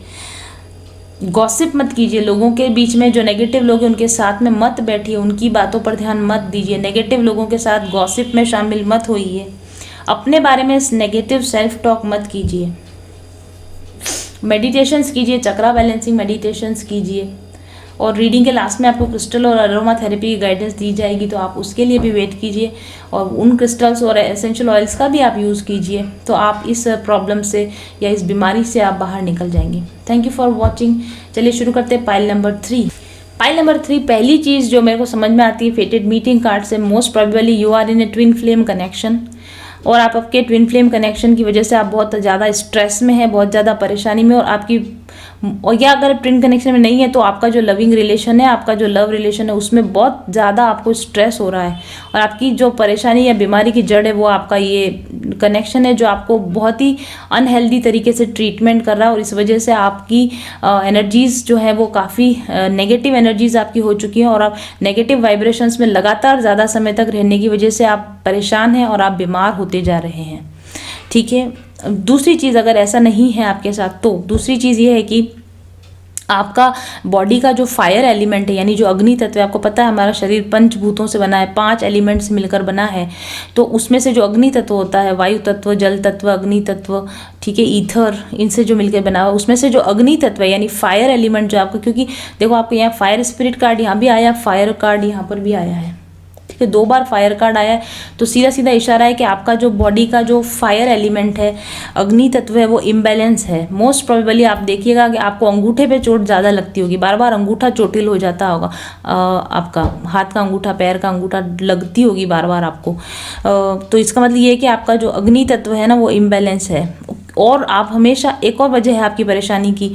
गॉसिप मत कीजिए, लोगों के बीच में जो नेगेटिव लोग हैं उनके साथ में मत बैठिए, उनकी बातों पर ध्यान मत दीजिए, नेगेटिव लोगों के साथ गॉसिप में शामिल मत होइए, अपने बारे में नेगेटिव सेल्फ टॉक मत कीजिए। मेडिटेशंस कीजिए, चक्रा बैलेंसिंग मेडिटेशंस कीजिए। और रीडिंग के लास्ट में आपको क्रिस्टल और अरोमा थेरेपी की गाइडेंस दी जाएगी, तो आप उसके लिए भी वेट कीजिए और उन क्रिस्टल्स और एसेंशियल ऑयल्स का भी आप यूज़ कीजिए, तो आप इस प्रॉब्लम से या इस बीमारी से आप बाहर निकल जाएंगे। Thank you for watching. चलिए शुरू करते हैं पाइल नंबर 3। पाइल नंबर 3, पहली चीज़ जो मेरे को समझ में आती है फेटेड मीटिंग कार्ड से, most probably you are in a twin flame connection, और आप आपके ट्विन फ्लेम कनेक्शन की वजह से आप बहुत ज़्यादा स्ट्रेस में है, बहुत ज़्यादा परेशानी में, और आपकी, और या अगर ट्विन कनेक्शन में नहीं है तो आपका जो लविंग रिलेशन है, आपका जो लव रिलेशन है उसमें बहुत ज़्यादा आपको स्ट्रेस हो रहा है, और आपकी जो परेशानी या बीमारी की जड़ है वो आपका ये कनेक्शन है जो आपको बहुत ही अनहेल्दी तरीके से ट्रीटमेंट कर रहा है, और इस वजह से आपकी एनर्जीज़ जो है वो काफ़ी नेगेटिव एनर्जीज़ आपकी हो चुकी हैं, और आप नेगेटिव वाइब्रेशंस में लगातार ज़्यादा समय तक रहने की वजह से आप परेशान हैं और आप बीमार होते जा रहे हैं। ठीक है। दूसरी चीज़, अगर ऐसा नहीं है आपके साथ, तो दूसरी चीज़ ये है कि आपका बॉडी का जो फायर एलिमेंट है, यानी जो अग्नि तत्व है, आपको पता है हमारा शरीर पंचभूतों से बना है, 5 एलिमेंट्स मिलकर बना है, तो उसमें से जो अग्नि तत्व होता है, वायु तत्व, जल तत्व, अग्नि तत्व, ठीक है, ईथर, इनसे जो मिलकर बना हुआ, उसमें से जो अग्नि तत्व है यानी फायर एलिमेंट जो आपको, क्योंकि देखो आपको यहाँ फायर स्पिरिट कार्ड यहाँ भी आया, फायर कार्ड यहाँ पर भी आया है, ठीक है, 2 बार फायर कार्ड आया है, तो सीधा सीधा इशारा है कि आपका जो बॉडी का जो फायर एलिमेंट है, अग्नि तत्व है, वो इम्बैलेंस है। मोस्ट प्रोबेबली आप देखिएगा कि आपको अंगूठे पे चोट ज़्यादा लगती होगी, बार बार अंगूठा चोटिल हो जाता होगा, आपका हाथ का अंगूठा, पैर का अंगूठा लगती होगी बार बार आपको, तो इसका मतलब ये है कि आपका जो अग्नि तत्व है ना वो इम्बैलेंस है। और आप हमेशा, एक और वजह है आपकी परेशानी की,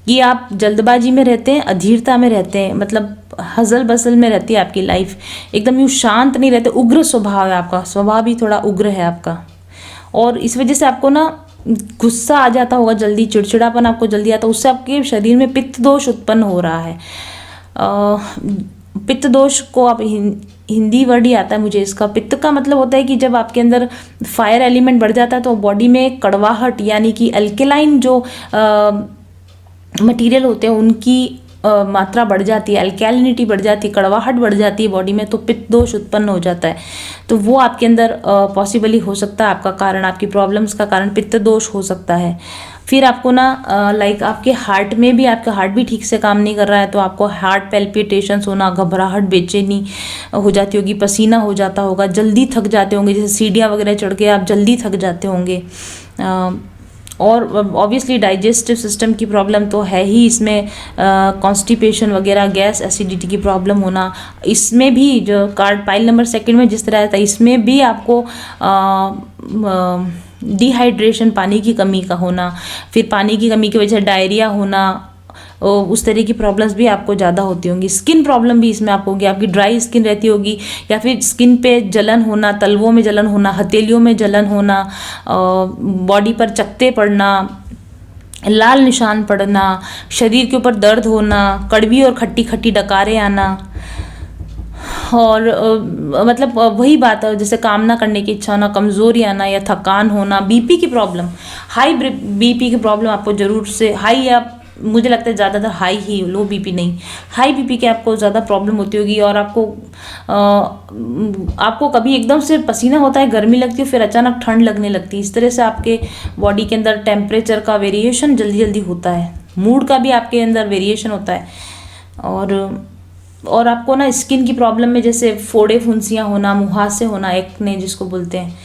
कि आप जल्दबाजी में रहते हैं, अधीरता में रहते हैं, मतलब हजल बसल में रहती है आपकी लाइफ, एकदम यूँ शांत नहीं रहते, उग्र स्वभाव है आपका, स्वभाव भी थोड़ा उग्र है आपका, और इस वजह से आपको ना गुस्सा आ जाता होगा जल्दी, चिड़चिड़ापन आपको जल्दी आता है, उससे आपके शरीर में पित्त दोष उत्पन्न हो रहा है। पित्त दोष को आप हिंदी वर्ड ही आता है मुझे इसका, पित्त का मतलब होता है कि जब आपके अंदर फायर एलिमेंट बढ़ जाता है तो बॉडी में कड़वाहट, यानी कि अल्केलाइन जो मटेरियल होते हैं उनकी मात्रा बढ़ जाती है, अल्कैलिनिटी बढ़ जाती है, कड़वाहट बढ़ जाती है बॉडी में, तो पित्त दोष उत्पन्न हो जाता है। तो वो आपके अंदर पॉसिबली हो सकता है, आपका कारण, आपकी प्रॉब्लम्स का कारण पित्त दोष हो सकता है। फिर आपको ना लाइक आपके हार्ट में भी, आपका हार्ट भी ठीक से काम नहीं कर रहा है, तो आपको हार्ट पैल्पिटेशंस होना, घबराहट, बेचैनी हो जाती होगी, पसीना हो जाता होगा, जल्दी थक जाते होंगे, जैसे सीढ़ियाँ वगैरह चढ़ के आप जल्दी थक जाते होंगे, और ऑब्वियसली डाइजेस्टिव सिस्टम की प्रॉब्लम तो है ही इसमें, कॉन्स्टिपेशन वगैरह, गैस एसिडिटी की प्रॉब्लम होना, इसमें भी जो कार्ड पाइल नंबर 2 में जिस तरह था, इसमें भी आपको डिहाइड्रेशन, पानी की कमी का होना, फिर पानी की कमी की वजह से डायरिया होना, उस तरह की प्रॉब्लम्स भी आपको ज़्यादा होती होंगी। स्किन प्रॉब्लम भी इसमें आपको होगी, आपकी ड्राई स्किन रहती होगी, या फिर स्किन पे जलन होना, तलवों में जलन होना, हथेलियों में जलन होना, बॉडी पर चकत्ते पड़ना, लाल निशान पड़ना, शरीर के ऊपर दर्द होना, कड़वी और खट्टी खट्टी डकारें आना, और मतलब वही बात है, जैसे काम ना करने की इच्छा होना, कमज़ोरी आना या थकान होना, बीपी की प्रॉब्लम, हाई बीपी की प्रॉब्लम आपको ज़रूर से, हाई या मुझे लगता है ज़्यादातर हाई ही, लो बीपी नहीं, हाई बीपी की आपको ज़्यादा प्रॉब्लम होती होगी। और आपको कभी एकदम से पसीना होता है, गर्मी लगती है, फिर अचानक ठंड लगने लगती है। इस तरह से आपके बॉडी के अंदर टेम्परेचर का वेरिएशन जल्दी जल्दी होता है, मूड का भी आपके अंदर वेरिएशन होता है। और आपको ना स्किन की प्रॉब्लम में जैसे फोड़े फुंसियाँ होना, मुहासे होना, एक्ने जिसको बोलते हैं,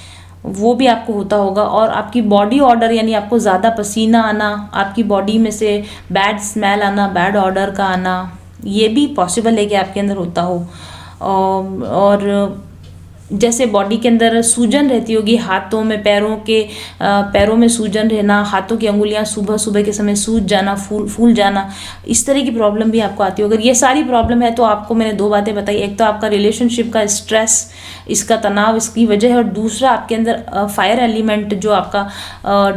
वो भी आपको होता होगा। और आपकी बॉडी ऑर्डर यानी आपको ज़्यादा पसीना आना, आपकी बॉडी में से बैड स्मेल आना, बैड ऑर्डर का आना, ये भी पॉसिबल है कि आपके अंदर होता हो। और जैसे बॉडी के अंदर सूजन रहती होगी, हाथों में, पैरों में सूजन रहना, हाथों की अंगुलियां सुबह सुबह के समय सूज जाना, फूल जाना, इस तरह की प्रॉब्लम भी आपको आती है। अगर ये सारी प्रॉब्लम है तो आपको मैंने दो बातें बताई, एक तो आपका रिलेशनशिप का स्ट्रेस, इसका तनाव इसकी वजह है, और दूसरा आपके अंदर फायर एलिमेंट जो आपका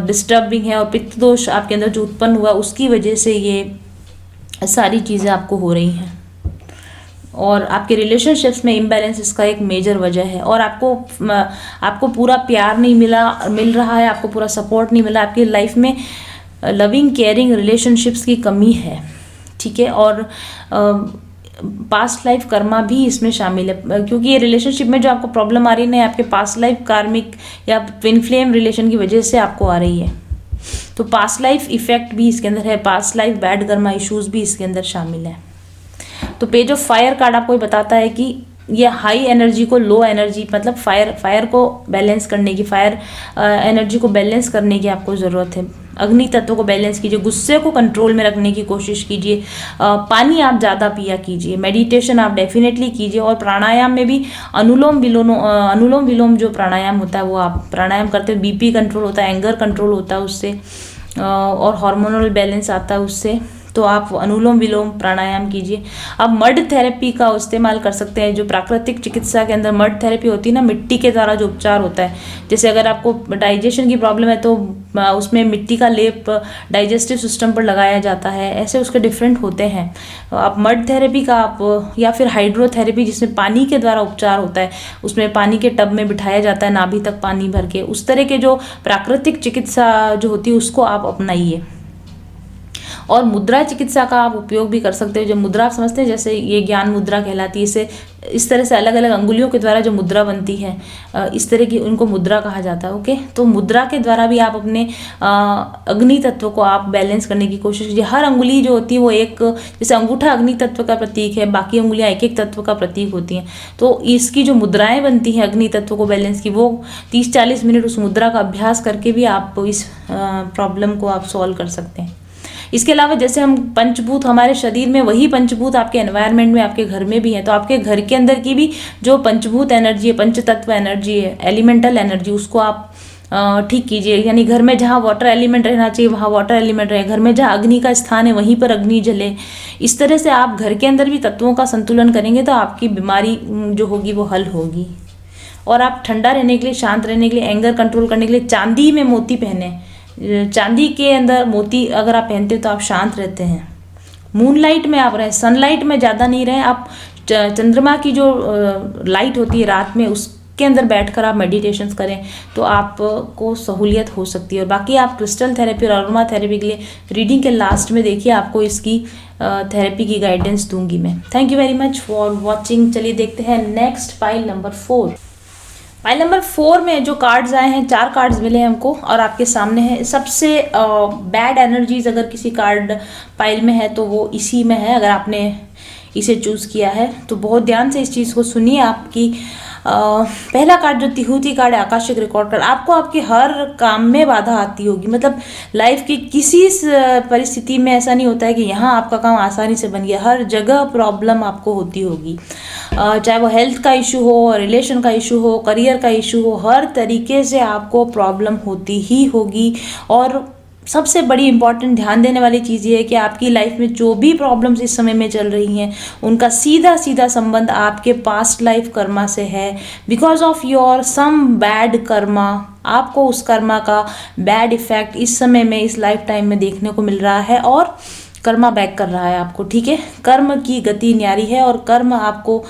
डिस्टर्बिंग है, और पित्त दोष आपके अंदर जो उत्पन्न हुआ उसकी वजह से ये सारी चीज़ें आपको हो रही हैं। और आपके रिलेशनशिप्स में इम्बैलेंस इसका एक मेजर वजह है। और आपको पूरा प्यार नहीं मिल रहा है, आपको पूरा सपोर्ट नहीं मिला, आपकी लाइफ में लविंग केयरिंग रिलेशनशिप्स की कमी है, ठीक है। और पास्ट लाइफ कर्मा भी इसमें शामिल है, क्योंकि ये रिलेशनशिप में जो आपको प्रॉब्लम आ रही है ना, आपके पास्ट लाइफ कार्मिक या ट्विन फ्लेम रिलेशन की वजह से आपको आ रही है। तो पास्ट लाइफ इफेक्ट भी इसके अंदर है, past life bad Karma issues भी इसके अंदर शामिल है। तो पेज ऑफ फायर कार्ड आपको ये बताता है कि ये हाई एनर्जी को लो एनर्जी, मतलब फायर को बैलेंस करने की, फायर एनर्जी को बैलेंस करने की आपको ज़रूरत है। अग्नि तत्व को बैलेंस कीजिए, गुस्से को कंट्रोल में रखने की कोशिश कीजिए, पानी आप ज़्यादा पिया कीजिए, मेडिटेशन आप डेफिनेटली कीजिए, और प्राणायाम में भी अनुलोम विलोम जो प्राणायाम होता है वो आप प्राणायाम करते हैं, बीपी कंट्रोल होता है, एंगर कंट्रोल होता है उससे, और हार्मोनल बैलेंस आता है उससे। तो आप अनुलोम विलोम प्राणायाम कीजिए। आप मड थेरेपी का इस्तेमाल कर सकते हैं, जो प्राकृतिक चिकित्सा के अंदर मड थेरेपी होती है ना, मिट्टी के द्वारा जो उपचार होता है। जैसे अगर आपको डाइजेशन की प्रॉब्लम है तो उसमें मिट्टी का लेप डाइजेस्टिव सिस्टम पर लगाया जाता है, ऐसे उसके डिफरेंट होते हैं। आप मड थेरेपी का आप, या फिर हाइड्रोथेरेपी जिसमें पानी के द्वारा उपचार होता है, उसमें पानी के टब में बिठाया जाता है नाभि तक पानी भर के, उस तरह के जो प्राकृतिक चिकित्सा जो होती है उसको आप अपनाइए। और मुद्रा चिकित्सा का आप उपयोग भी कर सकते हो। जो मुद्रा आप समझते हैं, जैसे ये ज्ञान मुद्रा कहलाती है, इसे इस तरह से अलग अलग अंगुलियों के द्वारा जो मुद्रा बनती है, इस तरह की उनको मुद्रा कहा जाता है। ओके, तो मुद्रा के द्वारा भी आप अपने अग्नि तत्व को आप बैलेंस करने की कोशिश कीजिए। हर अंगुली जो होती है वो एक, जैसे अंगूठा अग्नि तत्व का प्रतीक है, बाकी अंगुलियां एक एक तत्व का प्रतीक होती हैं। तो इसकी जो मुद्राएं बनती हैं अग्नि तत्व को बैलेंस की, वो 30-40 मिनट उस मुद्रा का अभ्यास करके भी आप इस प्रॉब्लम को आप सॉल्व कर सकते हैं। इसके अलावा जैसे हम पंचभूत, हमारे शरीर में वही पंचभूत आपके एनवायरनमेंट में, आपके घर में भी है, तो आपके घर के अंदर की भी जो पंचभूत एनर्जी है, पंचतत्व एनर्जी है, एलिमेंटल एनर्जी, उसको आप ठीक कीजिए। यानी घर में जहाँ वाटर एलिमेंट रहना चाहिए वहाँ वाटर एलिमेंट रहे, घर में जहाँ अग्नि का स्थान है वहीं पर अग्नि जले। इस तरह से आप घर के अंदर भी तत्वों का संतुलन करेंगे तो आपकी बीमारी जो होगी वो हल होगी। और आप ठंडा रहने के लिए, शांत रहने के लिए, एंगर कंट्रोल करने के लिए चांदी में मोती पहने। चांदी के अंदर मोती अगर आप पहनते हो तो आप शांत रहते हैं। मूनलाइट में आप रहें, सनलाइट में ज़्यादा नहीं रहें। आप चंद्रमा की जो लाइट होती है रात में, उसके अंदर बैठकर आप मेडिटेशंस करें तो आपको सहूलियत हो सकती है। और बाकी आप क्रिस्टल थेरेपी और अरोमा थेरेपी के लिए रीडिंग के लास्ट में देखिए, आपको इसकी थेरेपी की गाइडेंस दूंगी मैं। Thank you very much for watching. चलिए देखते हैं next pile number 4। Pile number 4 में जो कार्ड्स आए हैं, 4 कार्ड्स मिले हैं हमको और आपके सामने है। सबसे बैड एनर्जीज अगर किसी कार्ड पाइल में है तो वो इसी में है। अगर आपने इसे चूज़ किया है तो बहुत ध्यान से इस चीज़ को सुनिए। आपकी पहला कार्ड जो तिहूती कार्ड है, आकाशिक रिकॉर्ड कार्ड, आपको आपके हर काम में बाधा आती होगी। मतलब लाइफ की किसी परिस्थिति में ऐसा नहीं होता है कि यहाँ आपका काम आसानी से बन गया। हर जगह प्रॉब्लम आपको होती होगी, चाहे वो हेल्थ का इशू हो, रिलेशन का इशू हो, करियर का इशू हो, हर तरीके से आपको प्रॉब्लम होती ही होगी। और सबसे बड़ी इंपॉर्टेंट ध्यान देने वाली चीज़ ये है कि आपकी लाइफ में जो भी प्रॉब्लम्स इस समय में चल रही हैं उनका सीधा सीधा संबंध आपके पास्ट लाइफ कर्मा से है। Because of your some bad karma, आपको उस कर्मा का बैड इफेक्ट इस समय में इस लाइफ टाइम में देखने को मिल रहा है और कर्मा बैक कर रहा है आपको, ठीक है। कर्म की गति न्यारी है और कर्म आपको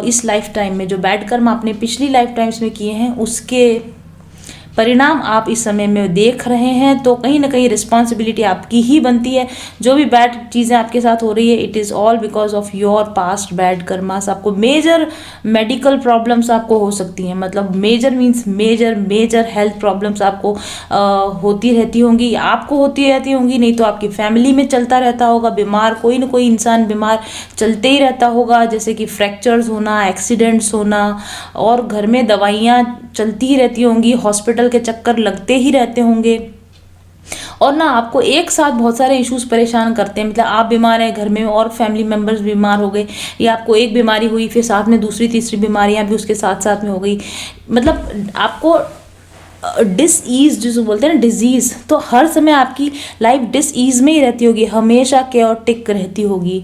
इस लाइफ टाइम में जो बैड कर्म आपने पिछली लाइफ टाइम्स में किए हैं उसके परिणाम आप इस समय में देख रहे हैं। तो कहीं ना कहीं रिस्पॉन्सिबिलिटी आपकी ही बनती है। जो भी बैड चीज़ें आपके साथ हो रही है it is all because of your past bad karmas. आपको मेजर मेडिकल प्रॉब्लम्स आपको हो सकती हैं, मतलब major means major health problems आपको होती रहती होंगी, आपको होती रहती होंगी, नहीं तो आपकी फैमिली में चलता रहता होगा। बीमार कोई ना कोई इंसान बीमार चलते ही रहता होगा, जैसे कि फ्रैक्चर्स होना, एक्सीडेंट्स होना, और घर में दवाइयाँ चलती ही रहती होंगी, हॉस्पिटल के चक्कर लगते ही रहते होंगे। और ना आपको एक साथ बहुत सारे इश्यूज परेशान करते हैं, मतलब आप बीमार हैं घर में और फैमिली मेम्बर्स बीमार हो गए, या आपको एक बीमारी हुई फिर साथ में दूसरी तीसरी बीमारियां भी उसके साथ साथ में हो गई, मतलब आपको डिसईज जिसको बोलते हैं ना, डिजीज़, तो हर समय आपकी लाइफ डिसईज में ही रहती होगी, हमेशा केओटिक रहती होगी,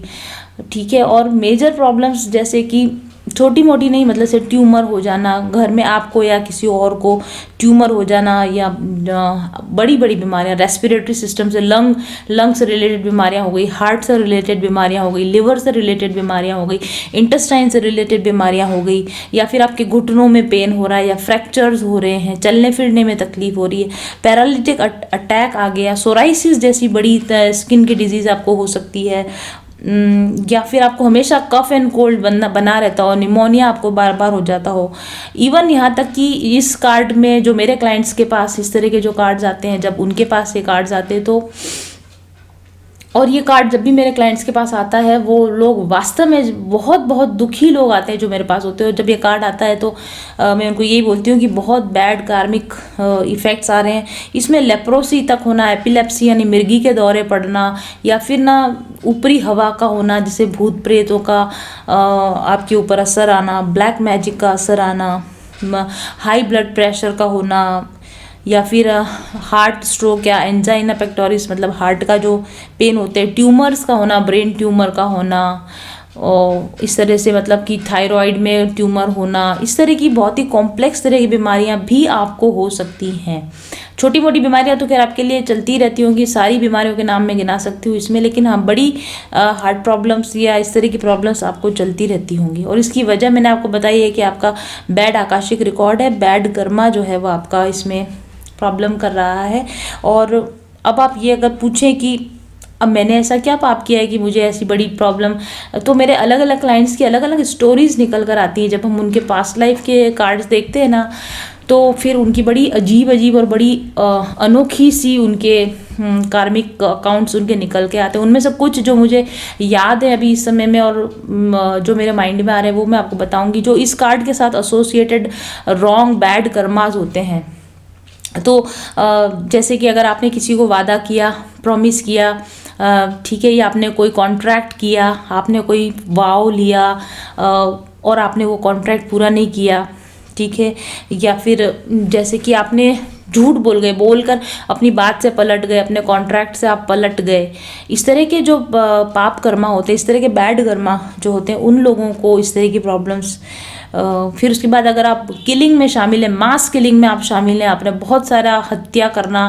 ठीक है। और मेजर प्रॉब्लम्स जैसे कि छोटी मोटी नहीं, मतलब से ट्यूमर हो जाना घर में आपको या किसी और को, ट्यूमर हो जाना, या बड़ी बड़ी बीमारियां रेस्पिरेटरी सिस्टम से लंग से रिलेटेड बीमारियां हो गई, हार्ट से रिलेटेड बीमारियां हो गई, लिवर से रिलेटेड बीमारियां हो गई, इंटेस्टाइन से रिलेटेड बीमारियां हो गई, या फिर आपके घुटनों में पेन हो रहा है, या फ्रैक्चर्स हो रहे हैं, चलने फिरने में तकलीफ हो रही है, पैरालिटिक अटैक आ गया, सोराइसिस जैसी बड़ी स्किन की डिजीज़ आपको हो सकती है, या फिर आपको हमेशा कफ एंड कोल्ड बना रहता हो, निमोनिया आपको बार बार हो जाता हो। इवन यहाँ तक कि इस कार्ड में जो मेरे क्लाइंट्स के पास इस तरह के जो कार्ड्स आते हैं, जब उनके पास ये कार्ड्स आते हैं तो, और ये कार्ड जब भी मेरे क्लाइंट्स के पास आता है वो लोग वास्तव में बहुत बहुत दुखी लोग आते हैं जो मेरे पास होते हैं। जब ये कार्ड आता है तो मैं उनको यही बोलती हूँ कि बहुत बैड कार्मिक इफ़ेक्ट्स आ रहे हैं। इसमें लेप्रोसी तक होना, एपिलेप्सी यानी मिर्गी के दौरे पड़ना, या फिर ना ऊपरी हवा का होना जिसे भूत प्रेतों का आपके ऊपर असर आना, ब्लैक मैजिक का असर आना, हाई ब्लड प्रेशर का होना, या फिर हार्ट स्ट्रोक या एंजाइना पेक्टोरिस मतलब हार्ट का जो पेन होते हैं, ट्यूमर्स का होना, ब्रेन ट्यूमर का होना, और इस तरह से मतलब कि थायराइड में ट्यूमर होना, इस तरह की बहुत ही कॉम्प्लेक्स तरह की बीमारियां भी आपको हो सकती हैं। छोटी मोटी बीमारियां तो खैर आपके लिए चलती रहती होंगी, सारी बीमारियों के नाम मैं गिना सकती हूँ इसमें, लेकिन हाँ बड़ी हार्ट प्रॉब्लम्स या इस तरह की प्रॉब्लम्स आपको चलती रहती होंगी। और इसकी वजह मैंने आपको बताई है कि आपका बैड आकाशिक रिकॉर्ड है, बैड कर्मा जो है वो आपका इसमें प्रॉब्लम कर रहा है। और अब आप ये अगर पूछें कि अब मैंने ऐसा क्या पाप किया है कि मुझे ऐसी बड़ी प्रॉब्लम, तो मेरे अलग अलग क्लाइंट्स की अलग अलग स्टोरीज निकल कर आती हैं। जब हम उनके पास्ट लाइफ के कार्ड्स देखते हैं ना, तो फिर उनकी बड़ी अजीब अजीब और बड़ी अनोखी सी उनके कार्मिक अकाउंट्स उनके निकल के आते हैं। उनमें से कुछ जो मुझे याद है अभी इस समय में और जो मेरे माइंड में आ रहे हैं वो मैं आपको बताऊंगी, जो इस कार्ड के साथ एसोसिएटेड रॉन्ग बैड कर्मास होते हैं। तो जैसे कि अगर आपने किसी को वादा किया, प्रॉमिस किया, ठीक है, या आपने कोई कॉन्ट्रैक्ट किया, आपने कोई वाव लिया और आपने वो कॉन्ट्रैक्ट पूरा नहीं किया, ठीक है, या फिर जैसे कि आपने झूठ बोल गए, बोलकर अपनी बात से पलट गए, अपने कॉन्ट्रैक्ट से आप पलट गए, इस तरह के जो पाप कर्मा होते हैं, इस तरह के बैड कर्मा जो होते हैं, उन लोगों को इस तरह की प्रॉब्लम्स। फिर उसके बाद अगर आप किलिंग में शामिल हैं, मास किलिंग में आप शामिल हैं, आपने बहुत सारा हत्या करना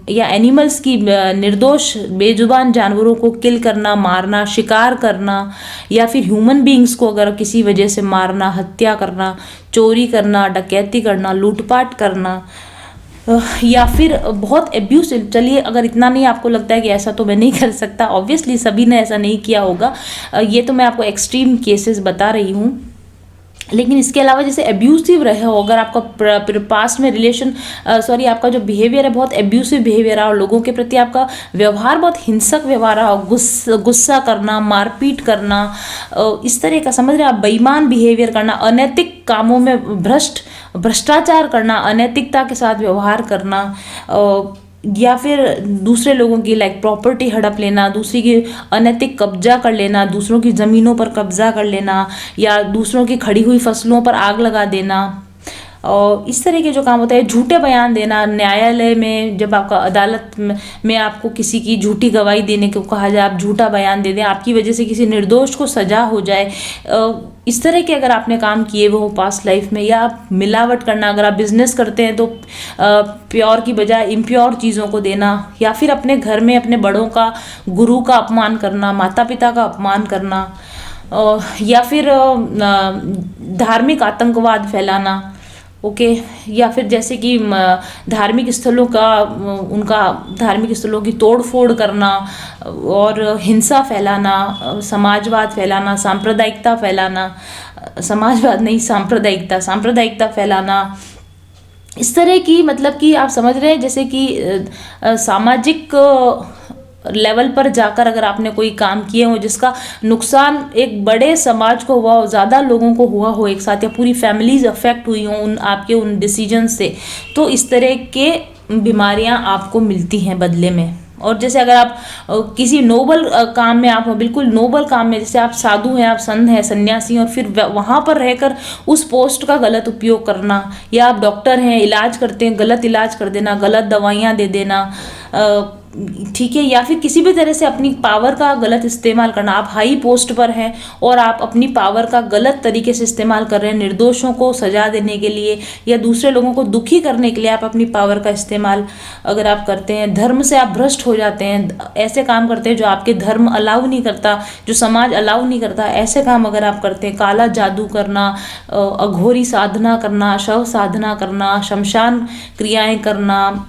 या एनिमल्स की निर्दोष बेजुबान जानवरों को किल करना, मारना, शिकार करना, या फिर ह्यूमन बीइंग्स को अगर किसी वजह से मारना, हत्या करना, चोरी करना, डकैती करना, लूटपाट करना, या फिर बहुत एब्यूसिव। चलिए अगर इतना नहीं आपको लगता है कि ऐसा तो मैं नहीं कर सकता, ऑब्वियसली सभी ने ऐसा नहीं किया होगा, ये तो मैं आपको एक्सट्रीम केसेस बता रही हूँ। लेकिन इसके अलावा जैसे एब्यूसिव रहे हो, अगर आपका पास्ट में रिलेशन आपका जो बिहेवियर है बहुत एब्यूसिव बिहेवियर रहा हो, लोगों के प्रति आपका व्यवहार बहुत हिंसक व्यवहार रहा हो, गुस्सा करना, मारपीट करना, इस तरह का, समझ रहे आप, बेईमान बिहेवियर करना, अनैतिक कामों में भ्रष्टाचार करना, अनैतिकता के साथ व्यवहार करना, या फिर दूसरे लोगों की लाइक प्रॉपर्टी हड़प लेना, दूसरी की अनैतिक कब्जा कर लेना, दूसरों की ज़मीनों पर कब्जा कर लेना, या दूसरों की खड़ी हुई फसलों पर आग लगा देना, और इस तरह के जो काम होते हैं, झूठे बयान देना न्यायालय में, जब आपका अदालत में आपको किसी की झूठी गवाही देने को कहा जाए, आप झूठा बयान दे दें, आपकी वजह से किसी निर्दोष को सजा हो जाए, इस तरह के अगर आपने काम किए वो हो पास्ट लाइफ में, या आप मिलावट करना, अगर आप बिजनेस करते हैं तो प्योर की बजाय इम्प्योर चीज़ों को देना, या फिर अपने घर में अपने बड़ों का, गुरु का अपमान करना, माता पिता का अपमान करना, या फिर धार्मिक आतंकवाद फैलाना, ओके, या फिर जैसे कि धार्मिक स्थलों का, उनका धार्मिक स्थलों की तोड़ फोड़ करना और हिंसा फैलाना, समाजवाद फैलाना, सांप्रदायिकता फैलाना, समाजवाद नहीं सांप्रदायिकता फैलाना, इस तरह की, मतलब कि आप समझ रहे हैं, जैसे कि सामाजिक लेवल पर जाकर अगर आपने कोई काम किए हो जिसका नुकसान एक बड़े समाज को हुआ हो, ज़्यादा लोगों को हुआ हो एक साथ, या पूरी फैमिलीज अफेक्ट हुई हो आपके उन डिसीजन से, तो इस तरह के बीमारियां आपको मिलती हैं बदले में। और जैसे अगर आप किसी नोबल काम में, आप बिल्कुल नोबल काम में, जैसे आप साधु हैं, आप संत हैं, सन्यासी, और फिर वहाँ पर रहकर उस पोस्ट का गलत उपयोग करना, या आप डॉक्टर हैं, इलाज करते हैं, गलत इलाज कर देना, गलत दवाइयाँ दे देना, ठीक है, या फिर किसी भी तरह से अपनी पावर का गलत इस्तेमाल करना। आप हाई पोस्ट पर हैं और आप अपनी पावर का गलत तरीके से इस्तेमाल कर रहे हैं, निर्दोषों को सजा देने के लिए या दूसरे लोगों को दुखी करने के लिए आप अपनी पावर का इस्तेमाल अगर आप करते हैं, धर्म से आप भ्रष्ट हो जाते हैं, ऐसे काम करते हैं जो आपके धर्म अलाउ नहीं करता, जो समाज अलाउ नहीं करता, ऐसे काम अगर आप करते हैं, काला जादू करना, अघोरी साधना करना, शव साधना करना, शमशान क्रियाएं करना,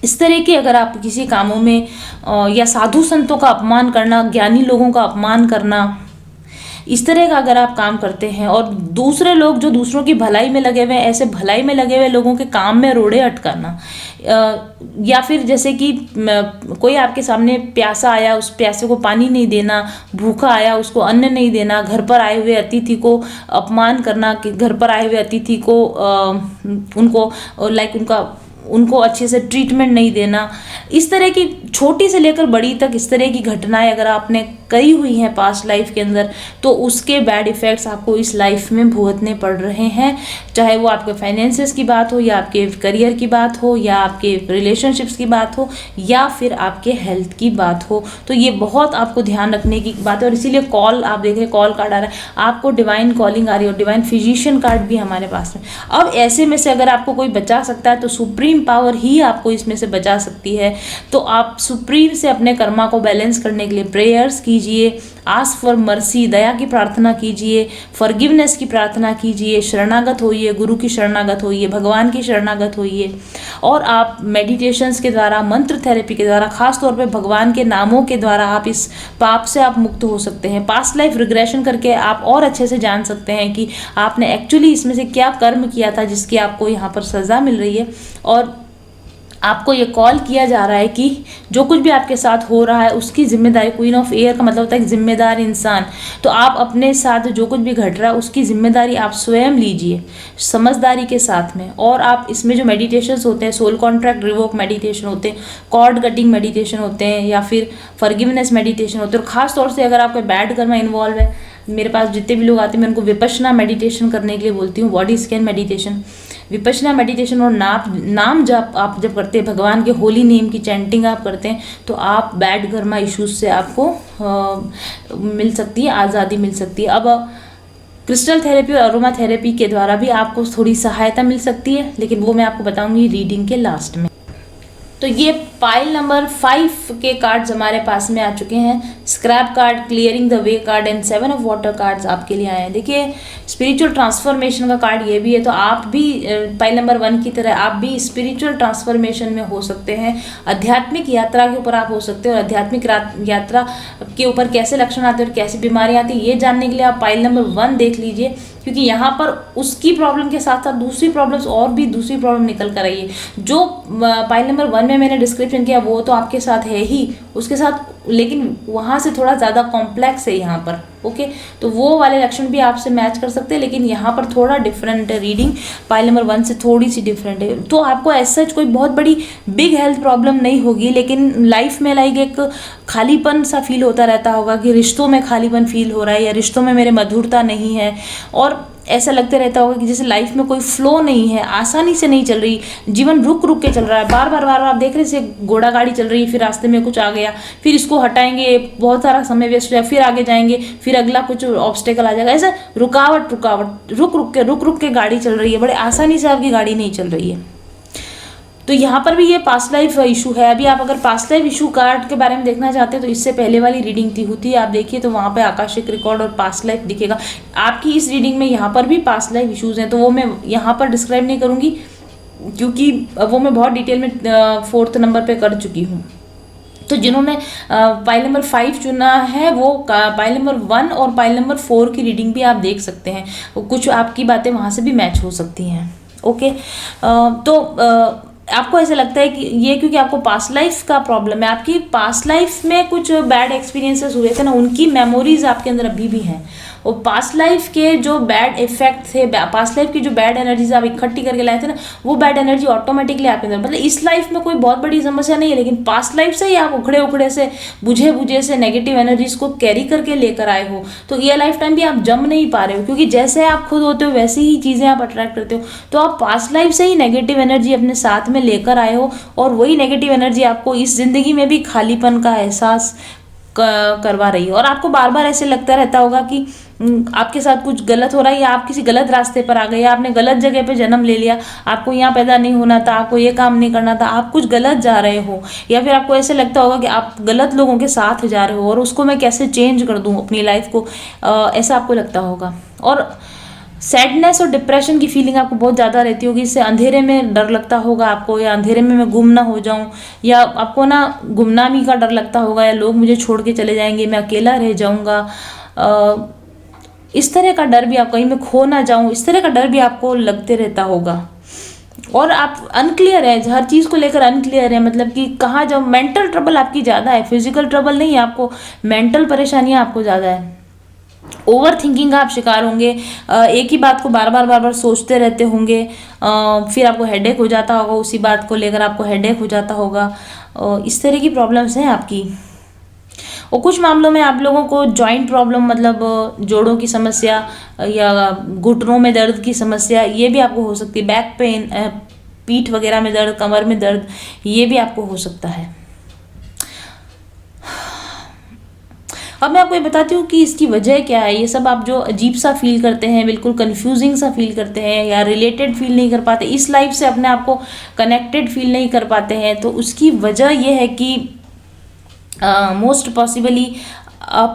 इस तरह के अगर आप किसी कामों में, या साधु संतों का अपमान करना, ज्ञानी लोगों का अपमान करना, इस तरह का अगर आप काम करते हैं, और दूसरे लोग जो दूसरों की भलाई में लगे हुए हैं, ऐसे भलाई में लगे हुए लोगों के काम में रोड़े अटकाना, या फिर जैसे कि कोई आपके सामने प्यासा आया, उस प्यासे को पानी नहीं देना, भूखा आया उसको अन्न नहीं देना, घर पर आए हुए अतिथि को अपमान करना, कि घर पर आए हुए अतिथि को उनको उनको अच्छे से ट्रीटमेंट नहीं देना, इस तरह की छोटी से लेकर बड़ी तक इस तरह की घटनाएं अगर आपने करी हुई हैं पास्ट लाइफ के अंदर, तो उसके बैड इफ़ेक्ट्स आपको इस लाइफ में भुगतने पड़ रहे हैं, चाहे वो आपके फाइनेंसेस की बात हो, या आपके करियर की बात हो, या आपके रिलेशनशिप्स की बात हो, या फिर आपके हेल्थ की बात हो। तो ये बहुत आपको ध्यान रखने की बात है, और इसीलिए कॉल आप देखें, कॉल कार्ड आ रहा है आपको, डिवाइन कॉलिंग आ रही है, और डिवाइन फिजिशियन कार्ड भी हमारे पास है। अब ऐसे में से अगर आपको कोई बचा सकता है तो सुप्रीम पावर ही आपको इसमें से बचा सकती है। तो आप सुप्रीम से अपने कर्मा को बैलेंस करने के लिए प्रेयर्स कीजिए, आस्क फॉर मर्सी, दया की प्रार्थना कीजिए, फॉरगिवनेस की प्रार्थना कीजिए, शरणागत होइए, गुरु की शरणागत होइए, भगवान की शरणागत होइए, और आप मेडिटेशंस के द्वारा, मंत्र थेरेपी के द्वारा, खास तौर पे भगवान के नामों के द्वारा आप इस पाप से आप मुक्त हो सकते हैं। पास्ट लाइफ रिग्रेशन करके आप और अच्छे से जान सकते हैं कि आपने एक्चुअली इसमें से क्या कर्म किया था जिसकी आपको यहाँ पर सज़ा मिल रही है, और आपको ये कॉल किया जा रहा है कि जो कुछ भी आपके साथ हो रहा है उसकी जिम्मेदारी, क्वीन ऑफ एयर का मतलब होता है जिम्मेदार इंसान, तो आप अपने साथ जो कुछ भी घट रहा है उसकी जिम्मेदारी आप स्वयं लीजिए समझदारी के साथ में। और आप इसमें जो मेडिटेशंस होते हैं, सोल कॉन्ट्रैक्ट रिवोक मेडिटेशन होते हैं, कॉर्ड कटिंग मेडिटेशन होते हैं, या फिर फॉरगिवनेस मेडिटेशन होते हैं, और ख़ास तौर से अगर आपका बैड कर्मा इन्वॉल्व है, मेरे पास जितने भी लोग आते हैं मैं उनको विपश्यना मेडिटेशन करने के लिए बोलती हूँ, body scan meditation, Vipassana meditation, और नाम जब आप जब करते हैं, भगवान के होली नेम की चैंटिंग आप करते हैं, तो आप बैड कर्मा इश्यूज से आपको मिल सकती है, आज़ादी मिल सकती है। अब क्रिस्टल थेरेपी और अरोमा थेरेपी के द्वारा भी आपको थोड़ी सहायता मिल सकती है, लेकिन वो मैं आपको बताऊंगी रीडिंग के लास्ट में। तो ये पाइल नंबर 5 के कार्ड्स हमारे पास में आ चुके हैं। Scrap card, clearing the way card and 7 of water cards आपके लिए आए हैं। देखिए स्पिरिचुअल ट्रांसफॉर्मेशन का कार्ड ये भी है, तो आप भी पाइल नंबर 1 की तरह आप भी स्पिरिचुअल ट्रांसफॉर्मेशन में हो सकते हैं, आध्यात्मिक यात्रा के ऊपर आप हो सकते हैं, और आध्यात्मिक यात्रा के ऊपर कैसे लक्षण आते हैं और कैसी बीमारी आती है ये जानने के लिए आप पाइल नंबर 1 देख लीजिए, क्योंकि यहाँ पर उसकी प्रॉब्लम के साथ साथ दूसरी प्रॉब्लम्स और भी दूसरी प्रॉब्लम निकल कर आई है। जो पाइल नंबर 1 में मैंने डिस्क्रिप्शन किया वो तो आपके साथ है ही, उसके साथ लेकिन वहाँ से थोड़ा ज़्यादा कॉम्प्लेक्स है यहाँ पर, ओके। तो वो वाले लक्षण भी आपसे मैच कर सकते हैं, लेकिन यहाँ पर थोड़ा डिफरेंट है रीडिंग, पाइल नंबर 1 से थोड़ी सी डिफरेंट है। तो आपको ऐसा कोई बहुत बड़ी बिग हेल्थ प्रॉब्लम नहीं होगी, लेकिन लाइफ में लाइक एक खालीपन सा फील होता रहता होगा कि रिश्तों में खालीपन फील हो रहा है, या रिश्तों में मेरे मधुरता नहीं है, और ऐसा लगते रहता होगा कि जैसे लाइफ में कोई फ्लो नहीं है, आसानी से नहीं चल रही, जीवन रुक रुक के चल रहा है, बार बार आप देख रहे हैं घोड़ा गाड़ी चल रही है, फिर रास्ते में कुछ आ गया, फिर इसको हटाएंगे, बहुत सारा समय वेस्ट हो जाए, फिर आगे जाएंगे, फिर अगला कुछ ऑब्स्टेकल आ जाएगा, ऐसा रुकावट रुक रुक के गाड़ी चल रही है, बड़े आसानी से आपकी गाड़ी नहीं चल रही है। तो यहाँ पर भी ये पास्ट लाइफ इशू है। अभी आप अगर पास्ट लाइफ इशू कार्ड के बारे में देखना चाहते हैं तो इससे पहले वाली रीडिंग थी होती है, आप देखिए तो वहाँ पे आकाशिक रिकॉर्ड और पास्ट लाइफ दिखेगा। आपकी इस रीडिंग में यहाँ पर भी पास्ट लाइफ इश्यूज हैं, तो वो मैं यहाँ पर डिस्क्राइब नहीं करूँगी क्योंकि वो मैं बहुत डिटेल में 4th नंबर पर कर चुकी हूँ। तो जिन्होंने पाइल नंबर 5 चुना है वो पाइल नंबर 1 और पाइल नंबर 4 की रीडिंग भी आप देख सकते हैं, कुछ आपकी बातें वहाँ से भी मैच हो सकती हैं। ओके, तो आपको ऐसा लगता है कि ये क्योंकि आपको पास्ट लाइफ का प्रॉब्लम है, आपकी पास्ट लाइफ में कुछ बैड एक्सपीरियंसेस हुए थे ना, उनकी मेमोरीज आपके अंदर अभी भी हैं। और पास्ट लाइफ के जो बैड इफेक्ट थे, पास्ट लाइफ की जो बैड एनर्जीज आप इकट्ठी करके लाए थे ना, वो बैड एनर्जी ऑटोमेटिकली आपके अंदर, मतलब इस लाइफ में कोई बहुत बड़ी समस्या नहीं है, लेकिन पास्ट लाइफ से ही आप उखड़े से बुझे से नेगेटिव एनर्जीज को कैरी करके लेकर आए हो। तो ये लाइफ टाइम भी आप जम नहीं पा रहे हो, क्योंकि जैसे आप खुद होते हो वैसी ही चीज़ें आप अट्रैक्ट करते हो। तो आप पास्ट लाइफ से ही नेगेटिव एनर्जी अपने साथ में लेकर आए हो, और वही नेगेटिव एनर्जी आपको इस जिंदगी में भी खालीपन का एहसास करवा रही है। और आपको बार बार ऐसे लगता रहता होगा कि आपके साथ कुछ गलत हो रहा है, या आप किसी गलत रास्ते पर आ गए, या आपने गलत जगह पे जन्म ले लिया, आपको यहाँ पैदा नहीं होना था, आपको ये काम नहीं करना था, आप कुछ गलत जा रहे हो, या फिर आपको ऐसे लगता होगा कि आप गलत लोगों के साथ जा रहे हो और उसको मैं कैसे चेंज कर दूँ अपनी लाइफ को, ऐसा आपको लगता होगा। और सैडनेस और डिप्रेशन की फीलिंग आपको बहुत ज़्यादा रहती होगी, इससे अंधेरे में डर लगता होगा आपको, या अंधेरे में मैं गुम ना हो जाऊं, या आपको ना गुमनामी का डर लगता होगा, या लोग मुझे छोड़ के चले जाएंगे, मैं अकेला रह जाऊंगा, इस तरह का डर भी, आप कहीं मैं खो ना जाऊं, इस तरह का डर भी आपको लगते रहता होगा। और आप अनक्लियर है, हर चीज़ को लेकर अनक्लियर है, मतलब कि कहाँ जाऊँ। मेंटल ट्रबल आपकी ज़्यादा है, फिजिकल ट्रबल नहीं है, आपको मेंटल परेशानियाँ आपको ज़्यादा है। ओवर थिंकिंग का आप शिकार होंगे, एक ही बात को बार बार सोचते रहते होंगे, फिर आपको हेडेक हो जाता होगा, उसी बात को लेकर आपको हेडेक हो जाता होगा, इस तरह की प्रॉब्लम्स हैं आपकी। और कुछ मामलों में आप लोगों को जॉइंट प्रॉब्लम, मतलब जोड़ों की समस्या या घुटनों में दर्द की समस्या, ये भी आपको हो सकती है। बैक पेन, पीठ वगैरह में दर्द, कमर में दर्द, ये भी आपको हो सकता है। अब मैं आपको ये बताती हूँ कि इसकी वजह क्या है। ये सब आप जो अजीब सा फील करते हैं, बिल्कुल कंफ्यूजिंग सा फील करते हैं, या रिलेटेड फील नहीं कर पाते, इस लाइफ से अपने आप को कनेक्टेड फील नहीं कर पाते हैं, तो उसकी वजह ये है कि मोस्ट पॉसिबली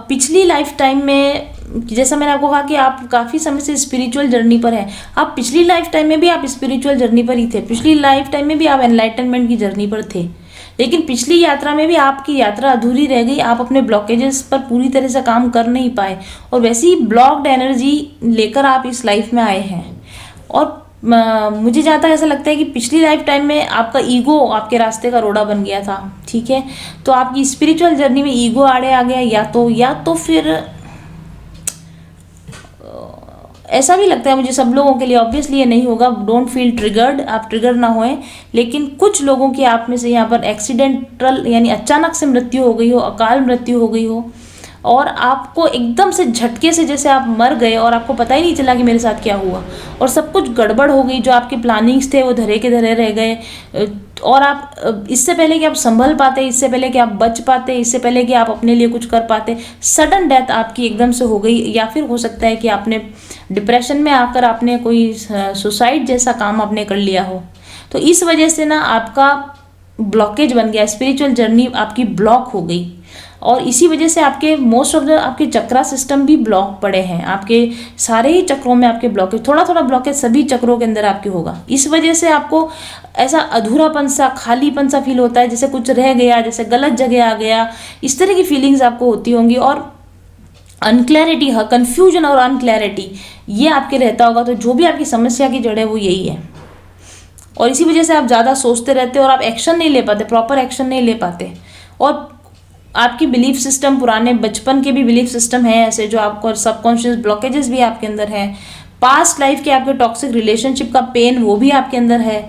पिछली लाइफ टाइम में, जैसा मैंने आपको कहा कि आप काफ़ी समय से स्पिरिचुअल जर्नी पर हैं, आप पिछली लाइफ टाइम में भी आप स्पिरिचुअल जर्नी पर ही थे, पिछली लाइफ टाइम में भी आप एनलाइटनमेंट की जर्नी पर थे, लेकिन पिछली यात्रा में भी आपकी यात्रा अधूरी रह गई, आप अपने ब्लॉकेजेस पर पूरी तरह से काम कर नहीं पाए, और वैसी ब्लॉक्ड एनर्जी लेकर आप इस लाइफ में आए हैं। और मुझे जहाँ तक ऐसा लगता है कि पिछली लाइफ टाइम में आपका ईगो आपके रास्ते का रोड़ा बन गया था, ठीक है। तो आपकी स्पिरिचुअल जर्नी में ईगो आड़े आ गया, या तो फिर ऐसा भी लगता है मुझे, सब लोगों के लिए ऑब्वियसली ये नहीं होगा, डोंट फील ट्रिगर्ड, आप ट्रिगर ना होएं, लेकिन कुछ लोगों की आप में से यहाँ पर एक्सीडेंटल यानी अचानक से मृत्यु हो गई हो, अकाल मृत्यु हो गई हो, और आपको एकदम से झटके से जैसे आप मर गए और आपको पता ही नहीं चला कि मेरे साथ क्या हुआ, और सब कुछ गड़बड़ हो गई, जो आपके प्लानिंग्स थे वो धरे के धरे रह गए, और आप इससे पहले कि आप संभल पाते, इससे पहले कि आप बच पाते, इससे पहले कि आप अपने लिए कुछ कर पाते, सडन डेथ आपकी एकदम से हो गई। या फिर हो सकता है कि आपने डिप्रेशन में आकर आपने कोई सुसाइड जैसा काम आपने कर लिया हो। तो इस वजह से ना आपका ब्लॉकेज बन गया, स्पिरिचुअल जर्नी आपकी ब्लॉक हो गई, और इसी वजह से आपके मोस्ट ऑफ द आपके चक्रा सिस्टम भी ब्लॉक पड़े हैं, आपके सारे ही चक्रों में आपके ब्लॉकेज, थोड़ा थोड़ा ब्लॉकेज सभी चक्रों के अंदर आपके होगा। इस वजह से आपको ऐसा अधूरापन सा, खालीपन सा फील होता है, जैसे कुछ रह गया, जैसे गलत जगह आ गया, इस तरह की फीलिंग्स आपको होती होंगी। और अनक्लैरिटी, कन्फ्यूजन और अनक्लैरिटी ये आपके रहता होगा। तो जो भी आपकी समस्या की जड़ है वो यही है, और इसी वजह से आप ज़्यादा सोचते रहते हो और आप एक्शन नहीं ले पाते, प्रॉपर एक्शन नहीं ले पाते। और आपकी बिलीफ सिस्टम, पुराने बचपन के भी बिलीफ सिस्टम है ऐसे, जो आपको सबकॉन्शियस ब्लॉकेजेस भी आपके अंदर हैं, पास्ट लाइफ के आपके टॉक्सिक रिलेशनशिप का पेन वो भी आपके अंदर है,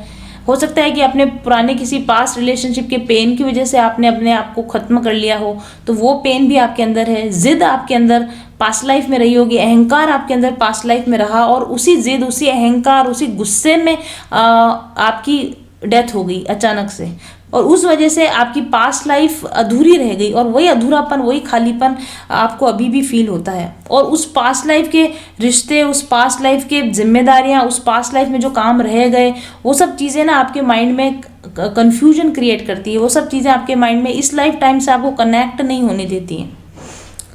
हो सकता है कि अपने पुराने किसी पास्ट रिलेशनशिप के पेन की वजह से आपने अपने आप को खत्म कर लिया हो, तो वो पेन भी आपके अंदर है। जिद आपके अंदर पास्ट लाइफ में रही होगी, अहंकार आपके अंदर पास्ट लाइफ में रहा, और उसी जिद, उसी अहंकार, उसी गुस्से में आपकी डेथ हो गई अचानक से, और उस वजह से आपकी पास्ट लाइफ अधूरी रह गई, और वही अधूरापन, वही खालीपन आपको अभी भी फील होता है। और उस पास्ट लाइफ के रिश्ते, उस पास्ट लाइफ के जिम्मेदारियां, उस पास्ट लाइफ में जो काम रह गए, वो सब चीज़ें ना आपके माइंड में कन्फ्यूजन क्रिएट करती है। वो सब चीज़ें आपके माइंड में इस लाइफ टाइम से आपको कनेक्ट नहीं होने देती हैं।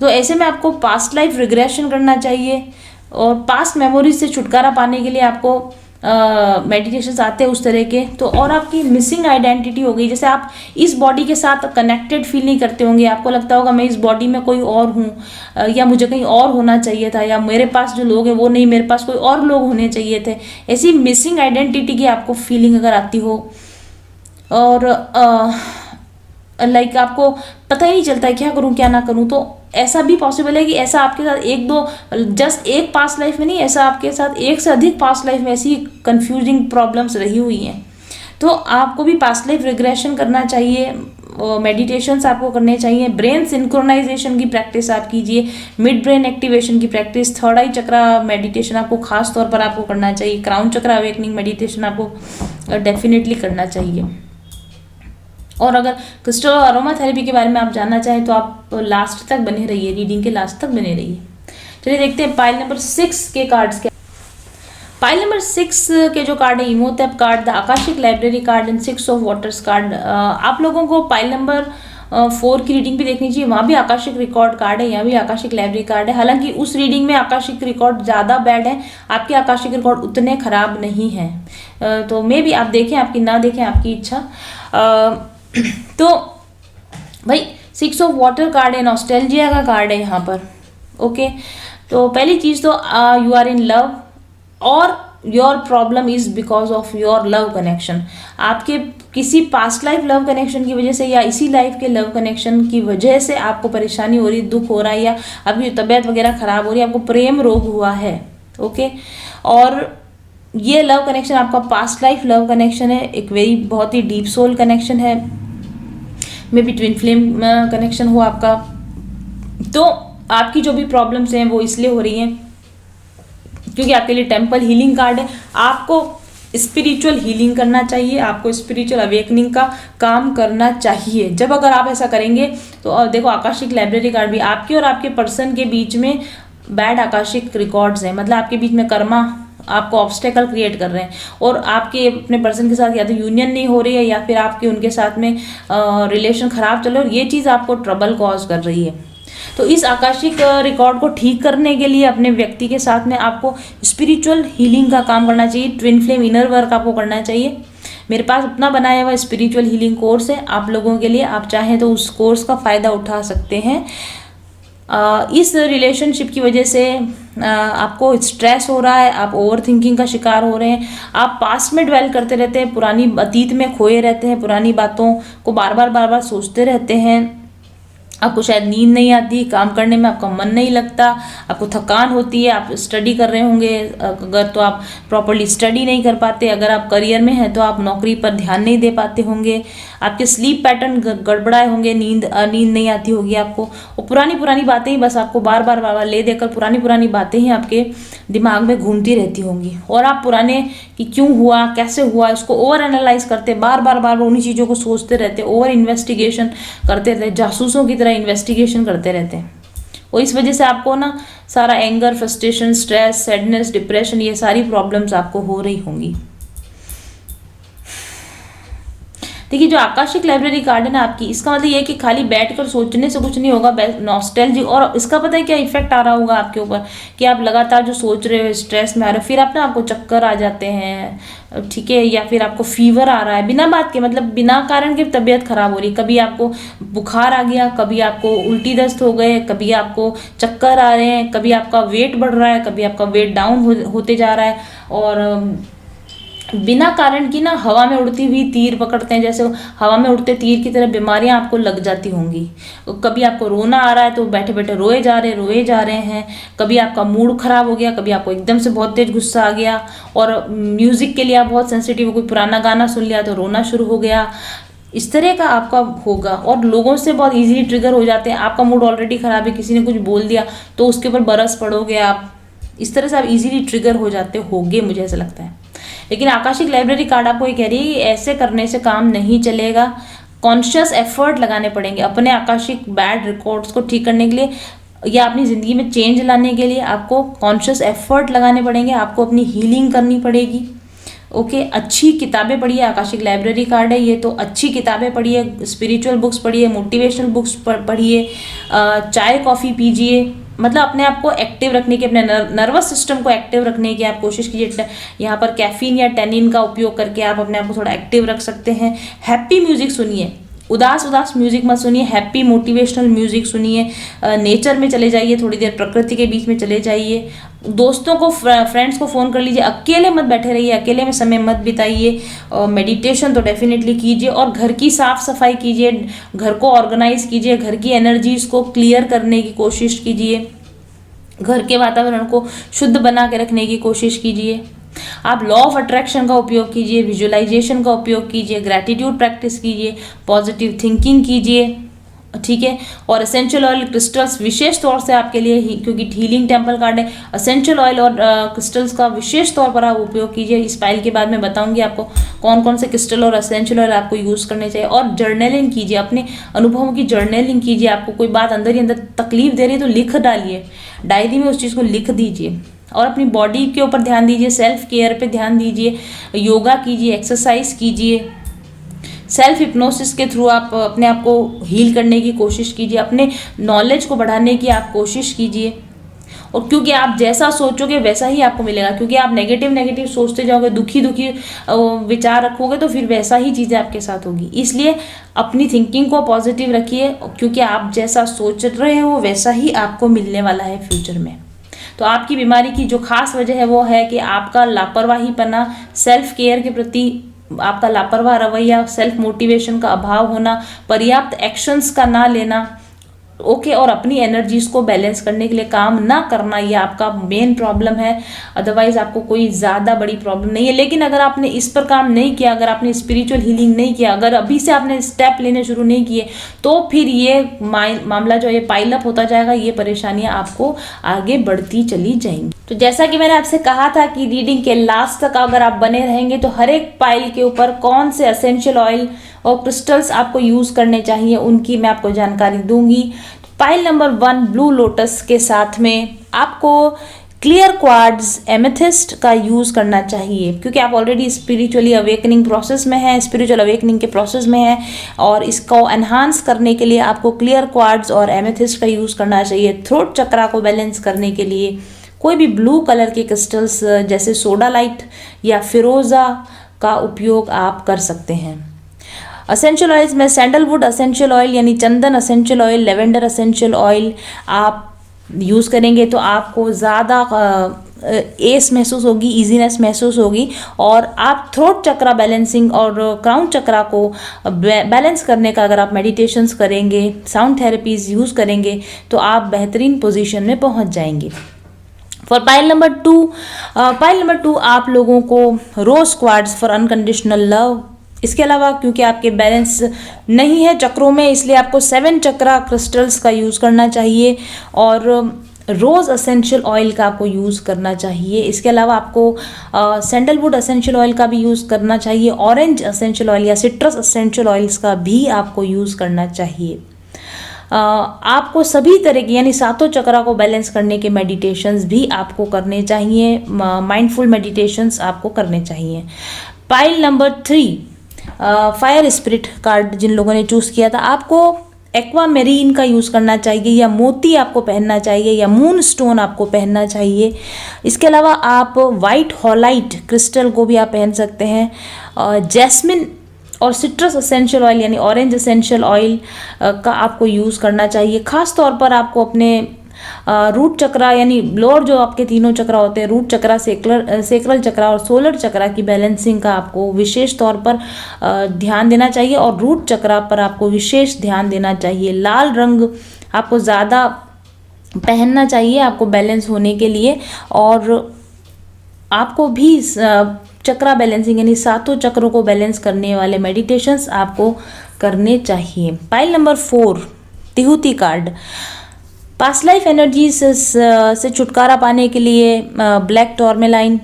तो ऐसे में आपको पास्ट लाइफ रिग्रेशन करना चाहिए, और पास्ट मेमोरीज से छुटकारा पाने के लिए आपको मेडिटेशंस आते हैं उस तरह के। तो और आपकी मिसिंग आइडेंटिटी हो गई, जैसे आप इस बॉडी के साथ कनेक्टेड फील नहीं करते होंगे, आपको लगता होगा मैं इस बॉडी में कोई और हूँ, या मुझे कहीं और होना चाहिए था, या मेरे पास जो लोग हैं वो नहीं, मेरे पास कोई और लोग होने चाहिए थे। ऐसी मिसिंग आइडेंटिटी की आपको फीलिंग अगर आती हो, और लाइक आपको पता ही नहीं चलता है क्या करूं क्या ना करूं, तो ऐसा भी पॉसिबल है कि ऐसा आपके साथ एक दो, जस्ट एक पास्ट लाइफ में नहीं, ऐसा आपके साथ एक से अधिक पास्ट लाइफ में ऐसी कंफ्यूजिंग प्रॉब्लम्स रही हुई हैं। तो आपको भी पास्ट लाइफ रिग्रेशन करना चाहिए, मेडिटेशंस आपको करने चाहिए, ब्रेन सिंक्रोनाइजेशन की प्रैक्टिस आप कीजिए, मिड ब्रेन एक्टिवेशन की प्रैक्टिस, थर्ड आई चक्रा मेडिटेशन आपको खास तौर पर आपको करना चाहिए, क्राउन चक्रा अवेकनिंग मेडिटेशन आपको डेफिनेटली करना चाहिए। और अगर क्रिस्टल और अरोमा थेरेपी के बारे में आप जानना चाहें तो आप लास्ट तक बने रहिए, रीडिंग के लास्ट तक बने रहिए। चलिए देखते हैं पाइल नंबर 6 के कार्ड्स के। पाइल नंबर 6 के जो कार्ड है, Imhotep card, the Akashic library card and 6 of waters card. आप लोगों को पाइल नंबर 4 की रीडिंग भी देखनी चाहिए, वहाँ भी आकाशिक रिकॉर्ड कार्ड है, यहाँ भी आकाशिक लाइब्रेरी कार्ड है। हालांकि उस रीडिंग में आकाशिक रिकॉर्ड ज़्यादा बैड है, आपके आकाशिक रिकॉर्ड उतने खराब नहीं हैं। तो मे भी आप देखें, आपकी ना देखें, आपकी इच्छा। तो भाई 6 ऑफ वाटर कार्ड है, नॉस्टैल्जिया का कार्ड है यहाँ पर। ओके, तो पहली चीज़ तो यू आर इन लव, और your problem is because of your love connection. आपके किसी पास्ट लाइफ लव कनेक्शन की वजह से, या इसी लाइफ के लव कनेक्शन की वजह से आपको परेशानी हो रही, दुख हो रहा है, या आपकी तबीयत वगैरह खराब हो रही है, आपको प्रेम रोग हुआ है। ओके, और ये लव कनेक्शन आपका पास्ट लाइफ लव कनेक्शन है, एक बहुत ही डीप सोल कनेक्शन है, may be twin flame connection हो आपका। तो आपकी जो भी प्रॉब्लम्स हैं वो इसलिए हो रही हैं क्योंकि आपके लिए टेम्पल हीलिंग कार्ड है। आपको स्पिरिचुअल हीलिंग करना चाहिए, आपको स्पिरिचुअल अवेकनिंग का काम करना चाहिए। जब अगर आप ऐसा करेंगे तो देखो आकाशिक लाइब्रेरी कार्ड भी, आपके और आपके पर्सन के बीच में बैड आकाशिक रिकॉर्ड्स हैं, मतलब आपके बीच में कर्मा आपको ऑब्स्टेकल क्रिएट कर रहे हैं, और आपके अपने पर्सन के साथ या तो यूनियन नहीं हो रही है, या फिर आपके उनके साथ में रिलेशन खराब चल रहे हैं, और ये चीज़ आपको ट्रबल कॉज कर रही है। तो इस आकाशिक रिकॉर्ड को ठीक करने के लिए अपने व्यक्ति के साथ में आपको स्पिरिचुअल हीलिंग का काम करना चाहिए, ट्विन फ्लेम इनर वर्क आपको करना चाहिए। मेरे पास अपना बनाया हुआ स्पिरिचुअल हीलिंग कोर्स है आप लोगों के लिए, आप चाहें तो उस कोर्स का फ़ायदा उठा सकते हैं। इस रिलेशनशिप की वजह से आपको स्ट्रेस हो रहा है, आप ओवर थिंकिंग का शिकार हो रहे हैं, आप पास्ट में ड्वेल करते रहते हैं, पुरानी अतीत में खोए रहते हैं, पुरानी बातों को बार बार सोचते रहते हैं, आपको शायद नींद नहीं आती, काम करने में आपका मन नहीं लगता, आपको थकान होती है, आप स्टडी कर रहे होंगे अगर तो आप प्रॉपर्ली स्टडी नहीं कर पाते, अगर आप करियर में हैं तो आप नौकरी पर ध्यान नहीं दे पाते होंगे, आपके स्लीप पैटर्न गड़बड़ाए होंगे, नींद नहीं आती होगी आपको, और पुरानी बातें ही बस आपको बार बार ले देकर पुरानी बातें ही आपके दिमाग में घूमती रहती होंगी, और आप पुराने कि क्यों हुआ, कैसे हुआ, इसको ओवर एनालाइज करते, बार उन्हीं चीज़ों को सोचते रहते, ओवर इन्वेस्टिगेशन करते रहते, जासूसों की तरह इन्वेस्टिगेशन करते रहते हैं, और इस वजह से आपको ना सारा anger, frustration, stress, sadness, depression, ये सारी प्रॉब्लम्स आपको हो रही होंगी। देखिए जो आकाशिक लाइब्रेरी कार्ड है ना आपकी, इसका मतलब ये है कि खाली बैठकर सोचने से कुछ नहीं होगा, नॉस्टैल्जी, और इसका पता है क्या इफेक्ट आ रहा होगा आपके ऊपर कि आप लगातार जो सोच रहे हो, स्ट्रेस में आ रहे हो, फिर आप ना आपको चक्कर आ जाते हैं, ठीक है, या फिर आपको फीवर आ रहा है बिना बात के, मतलब बिना कारण के तबीयत खराब हो रही, कभी आपको बुखार आ गया, कभी आपको उल्टी दस्त हो गए, कभी आपको चक्कर आ रहे हैं, कभी आपका वेट बढ़ रहा है, कभी आपका वेट डाउन होते जा रहा है, और बिना कारण की ना हवा में उड़ती हुई तीर पकड़ते हैं, जैसे हवा में उड़ते तीर की तरह बीमारियां आपको लग जाती होंगी। कभी आपको रोना आ रहा है तो बैठे बैठे रोए जा रहे हैं, कभी आपका मूड खराब हो गया, कभी आपको एकदम से बहुत तेज गुस्सा आ गया, और म्यूजिक के लिए आप बहुत सेंसिटिव हो, कोई पुराना गाना सुन लिया तो रोना शुरू हो गया, इस तरह का आपका होगा। और लोगों से बहुत इजीली ट्रिगर हो जाते हैं, आपका मूड ऑलरेडी खराब है, किसी ने कुछ बोल दिया तो उसके ऊपर बरस पड़ोगे आप, इस तरह से आप इजीली ट्रिगर हो जाते होगे, मुझे ऐसा लगता है। लेकिन आकाशिक लाइब्रेरी कार्ड आपको ये कह रही है कि ऐसे करने से काम नहीं चलेगा, कॉन्शियस एफर्ट लगाने पड़ेंगे अपने आकाशिक बैड रिकॉर्ड्स को ठीक करने के लिए, या अपनी ज़िंदगी में चेंज लाने के लिए आपको कॉन्शियस एफर्ट लगाने पड़ेंगे, आपको अपनी हीलिंग करनी पड़ेगी। ओके, अच्छी किताबें पढ़िए, आकाशिक लाइब्रेरी कार्ड है ये, तो अच्छी किताबें पढ़िए, स्पिरिचुअल बुक्स पढ़िए, मोटिवेशनल बुक्स पढ़िए, चाय कॉफ़ी पीजिए, मतलब अपने आप को एक्टिव रखने की, अपने नर्वस सिस्टम को एक्टिव रखने की आप कोशिश कीजिए। यहाँ पर कैफीन या टेनिन का उपयोग करके आप अपने आप को थोड़ा एक्टिव रख सकते हैं। हैप्पी म्यूजिक सुनिए, उदास म्यूजिक मत सुनिए, हैप्पी मोटिवेशनल म्यूजिक सुनिए, नेचर में चले जाइए, थोड़ी देर प्रकृति के बीच में चले जाइए, दोस्तों को फ्रेंड्स को फ़ोन कर लीजिए, अकेले मत बैठे रहिए, अकेले में समय मत बिताइए, मेडिटेशन तो डेफिनेटली कीजिए, और घर की साफ सफाई कीजिए, घर को ऑर्गेनाइज कीजिए, घर की एनर्जीज को क्लियर करने की कोशिश कीजिए, घर के वातावरण को शुद्ध बना के रखने की कोशिश कीजिए। आप लॉ ऑफ अट्रैक्शन का उपयोग कीजिए, विजुअलाइजेशन का उपयोग कीजिए, ग्रैटिट्यूड प्रैक्टिस कीजिए, पॉजिटिव थिंकिंग कीजिए, ठीक है। और एसेंशियल ऑयल क्रिस्टल्स विशेष तौर से आपके लिए क्योंकि हीलिंग टेम्पल कार्ड है, एसेंशियल ऑयल और क्रिस्टल्स का विशेष तौर पर आप उपयोग कीजिए। इस फाइल के बाद मैं बताऊंगी आपको कौन कौन से क्रिस्टल और एसेंशियल ऑयल आपको यूज़ करने चाहिए। और जर्नलिंग कीजिए, अपने अनुभवों की जर्नलिंग कीजिए। आपको कोई बात अंदर ही अंदर तकलीफ दे रही है तो लिख डालिए, डायरी में उस चीज़ को लिख दीजिए। और अपनी बॉडी के ऊपर ध्यान दीजिए, सेल्फ केयर पे ध्यान दीजिए, योगा कीजिए, एक्सरसाइज कीजिए, सेल्फ हिप्नोसिस के थ्रू आप अपने आप को हील करने की कोशिश कीजिए, अपने नॉलेज को बढ़ाने की आप कोशिश कीजिए। और क्योंकि आप जैसा सोचोगे वैसा ही आपको मिलेगा, क्योंकि आप नेगेटिव सोचते जाओगे, दुखी विचार रखोगे तो फिर वैसा ही चीज़ें आपके साथ होगी। इसलिए अपनी थिंकिंग को पॉजिटिव रखिए, क्योंकि आप जैसा सोच रहे हो वैसा ही आपको मिलने वाला है फ्यूचर में। तो आपकी बीमारी की जो खास वजह है वो है कि आपका लापरवाहीपना, सेल्फ केयर के प्रति आपका लापरवाह रवैया, सेल्फ मोटिवेशन का अभाव होना, पर्याप्त एक्शंस का ना लेना, ओके, और अपनी एनर्जीज को बैलेंस करने के लिए काम ना करना, ये आपका मेन प्रॉब्लम है। अदरवाइज आपको कोई ज़्यादा बड़ी प्रॉब्लम नहीं है। लेकिन अगर आपने इस पर काम नहीं किया, अगर आपने स्पिरिचुअल हीलिंग नहीं किया, अगर अभी से आपने स्टेप लेने शुरू नहीं किए, तो फिर ये मामला जो है पाइल अप होता जाएगा, ये परेशानियां आपको आगे बढ़ती चली जाएंगी। तो जैसा कि मैंने आपसे कहा था कि रीडिंग के लास्ट तक अगर आप बने रहेंगे तो हर एक पाइल के ऊपर कौन से एसेंशियल ऑयल और क्रिस्टल्स आपको यूज़ करने चाहिए उनकी मैं आपको जानकारी दूंगी। पाइल नंबर 1 ब्लू लोटस के साथ में आपको क्लियर क्वार्ट्ज एमेथिस्ट का यूज़ करना चाहिए, क्योंकि आप ऑलरेडी स्पिरिचुअली अवेकनिंग प्रोसेस में हैं, स्पिरिचुअल अवेकनिंग के प्रोसेस में हैं, और इसको एनहांस करने के लिए आपको क्लियर क्वार्ट्ज और एमेथिस्ट का यूज़ करना चाहिए। थ्रोट चक्रा को बैलेंस करने के लिए कोई भी ब्लू कलर के क्रिस्टल्स जैसे सोडा लाइट या फिरोज़ा का उपयोग आप कर सकते हैं। असेंशियल ऑयल्स में सैंडलवुड असेंशियल ऑयल यानी चंदन essential oil, lavender essential oil आप यूज़ करेंगे तो आपको ज़्यादा एस महसूस होगी, ईजीनेस महसूस होगी, और आप थ्रोट चक्रा बैलेंसिंग और क्राउन चक्रा को बैलेंस करने का अगर आप मेडिटेशंस करेंगे, साउंड थेरेपीज यूज़ करेंगे तो आप बेहतरीन पोजीशन में पहुंच जाएंगे। फॉर पाइल नंबर 2 आप लोगों को रोज क्वार्ट्ज फॉर अनकंडीशनल लव। इसके अलावा क्योंकि आपके बैलेंस नहीं है चक्रों में, इसलिए आपको 7 चक्रा क्रिस्टल्स का यूज़ करना चाहिए, और रोज़ असेंशियल ऑयल का आपको यूज़ करना चाहिए। इसके अलावा आपको सैंडलवुड असेंशियल ऑयल का भी यूज़ करना चाहिए, ऑरेंज असेंशियल ऑयल या सिट्रस असेंशियल ऑयल्स का भी आपको यूज़ करना चाहिए। आपको सभी तरह की यानी 7 चक्रा को बैलेंस करने के मेडिटेशंस भी आपको करने चाहिए, माइंडफुल मेडिटेशंस आपको करने चाहिए। Pile number 3 fire spirit card जिन लोगों ने चूज़ किया था, आपको एक्वा मेरीन का यूज़ करना चाहिए, या मोती आपको पहनना चाहिए, या मून स्टोन आपको पहनना चाहिए। इसके अलावा आप वाइट हॉलाइट क्रिस्टल को भी आप पहन सकते हैं। जैस्मिन और सिट्रस असेंशियल ऑयल यानी ऑरेंज असेंशियल ऑयल का आपको यूज़ करना चाहिए। ख़ास तौर पर आपको अपने रूट चक्रा यानी लोअर जो आपके तीनों चक्रा होते हैं, रूट चक्रा, सेक्रल चक्रा और सोलर चक्रा की बैलेंसिंग का आपको विशेष तौर पर ध्यान देना चाहिए और रूट चक्रा पर आपको विशेष ध्यान देना चाहिए। लाल रंग आपको ज़्यादा पहनना चाहिए आपको बैलेंस होने के लिए, और आपको भी चक्रा बैलेंसिंग यानी सातों चक्रों को बैलेंस करने वाले मेडिटेशंस आपको करने चाहिए। Pile number 4, Tehuti card. Past life energies से छुटकारा पाने के लिए ब्लैक टॉर्मेलाइन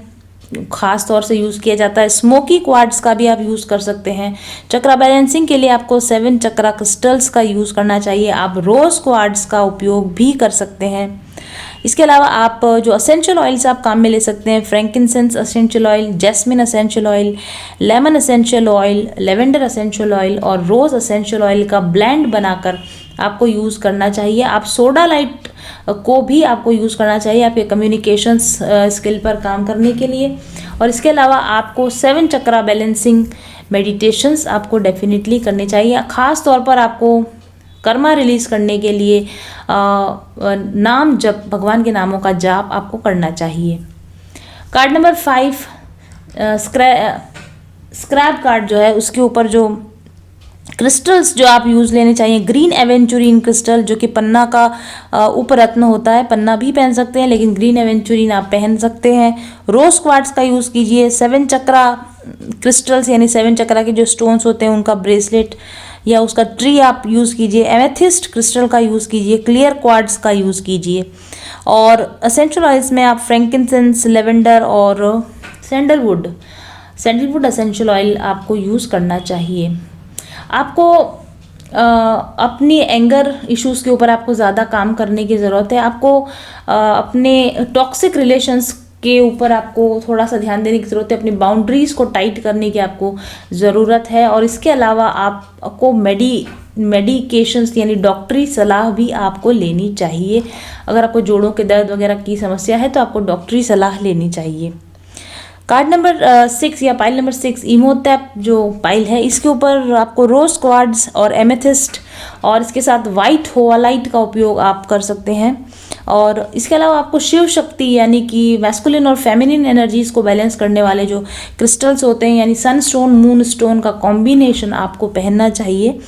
खास तौर से यूज़ किया जाता है। स्मोकी क्वार्ट्स का भी आप यूज़ कर सकते हैं। चक्रा बैलेंसिंग के लिए आपको 7 चक्रा क्रिस्टल्स का यूज़ करना चाहिए। आप रोज क्वार्ट्स का उपयोग भी कर सकते हैं। इसके अलावा आप जो असेंशियल ऑयल्स आप काम में ले सकते हैं, frankincense essential oil, jasmine essential oil, lemon essential oil, lavender essential oil और रोज़ असेंशियल ऑयल का ब्लेंड बनाकर आपको यूज़ करना चाहिए। आप सोडा लाइट को भी आपको यूज़ करना चाहिए आपके कम्युनिकेशंस स्किल पर काम करने के लिए। और इसके अलावा आपको 7 चक्रा बैलेंसिंग मेडिटेशंस आपको डेफिनेटली करने चाहिए। ख़ास तौर पर आपको कर्मा रिलीज करने के लिए नाम जप, भगवान के नामों का जाप आपको करना चाहिए। कार्ड नंबर 5, स्क्रैप कार्ड जो है उसके ऊपर जो क्रिस्टल्स जो आप यूज़ लेने चाहिए, ग्रीन एवेंचुरिन क्रिस्टल जो कि पन्ना का उपरत्न होता है, पन्ना भी पहन सकते हैं लेकिन ग्रीन एवेंचुरिन आप पहन सकते हैं। रोज क्वार्ट्स का यूज़ कीजिए। 7 चक्रा क्रिस्टल्स यानी 7 चक्रा के जो स्टोन्स होते हैं उनका ब्रेसलेट या उसका ट्री आप यूज़ कीजिए। एमेथिस्ट क्रिस्टल का यूज़ कीजिए। क्लियर क्वार्ट्स का यूज़ कीजिए। और असेंशियल ऑयल्स में आप फ्रैंकिनसेंस, लेवेंडर और सैंडलवुड असेंशियल ऑयल आपको यूज़ करना चाहिए। आपको अपनी एंगर इश्यूज़ के ऊपर आपको ज़्यादा काम करने की ज़रूरत है। आपको अपने टॉक्सिक रिलेशंस के ऊपर आपको थोड़ा सा ध्यान देने की ज़रूरत है। अपनी बाउंड्रीज़ को टाइट करने की आपको ज़रूरत है। और इसके अलावा आपको मेडिकेशंस यानी डॉक्टरी सलाह भी आपको लेनी चाहिए। अगर आपको जोड़ों के दर्द वगैरह की समस्या है तो आपको डॉक्टरी सलाह लेनी चाहिए। कार्ड नंबर 6 या पाइल नंबर 6, इमोटैप जो पाइल है इसके ऊपर आपको रोज क्वार्ट्स और एमेथिस्ट और इसके साथ वाइट होवालाइट का उपयोग आप कर सकते हैं। और इसके अलावा आपको शिव शक्ति यानी कि मैस्कुलिन और फेमिनिन एनर्जीज को बैलेंस करने वाले जो क्रिस्टल्स होते हैं यानी सन स्टोन, मून स्टोन का कॉम्बिनेशन आपको पहनना चाहिए।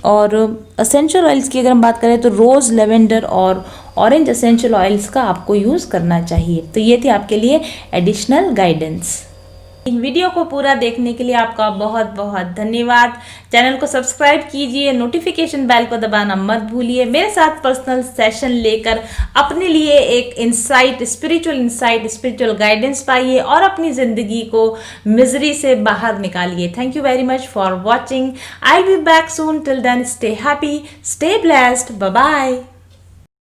और असेंशियल ऑयल्स की अगर हम बात करें तो रोज़, लेवेंडर और ऑरेंज असेंशियल ऑयल्स का आपको यूज़ करना चाहिए। तो ये थी आपके लिए एडिशनल गाइडेंस। इन वीडियो को पूरा देखने के लिए आपका बहुत बहुत धन्यवाद। चैनल को सब्सक्राइब कीजिए, नोटिफिकेशन बेल को दबाना मत भूलिए। मेरे साथ पर्सनल सेशन लेकर अपने लिए एक स्पिरिचुअल गाइडेंस पाइए और अपनी ज़िंदगी को मिजरी से बाहर निकालिए। Thank you very much for watching. I will be back soon. Till then stay happy, stay blessed, bye bye.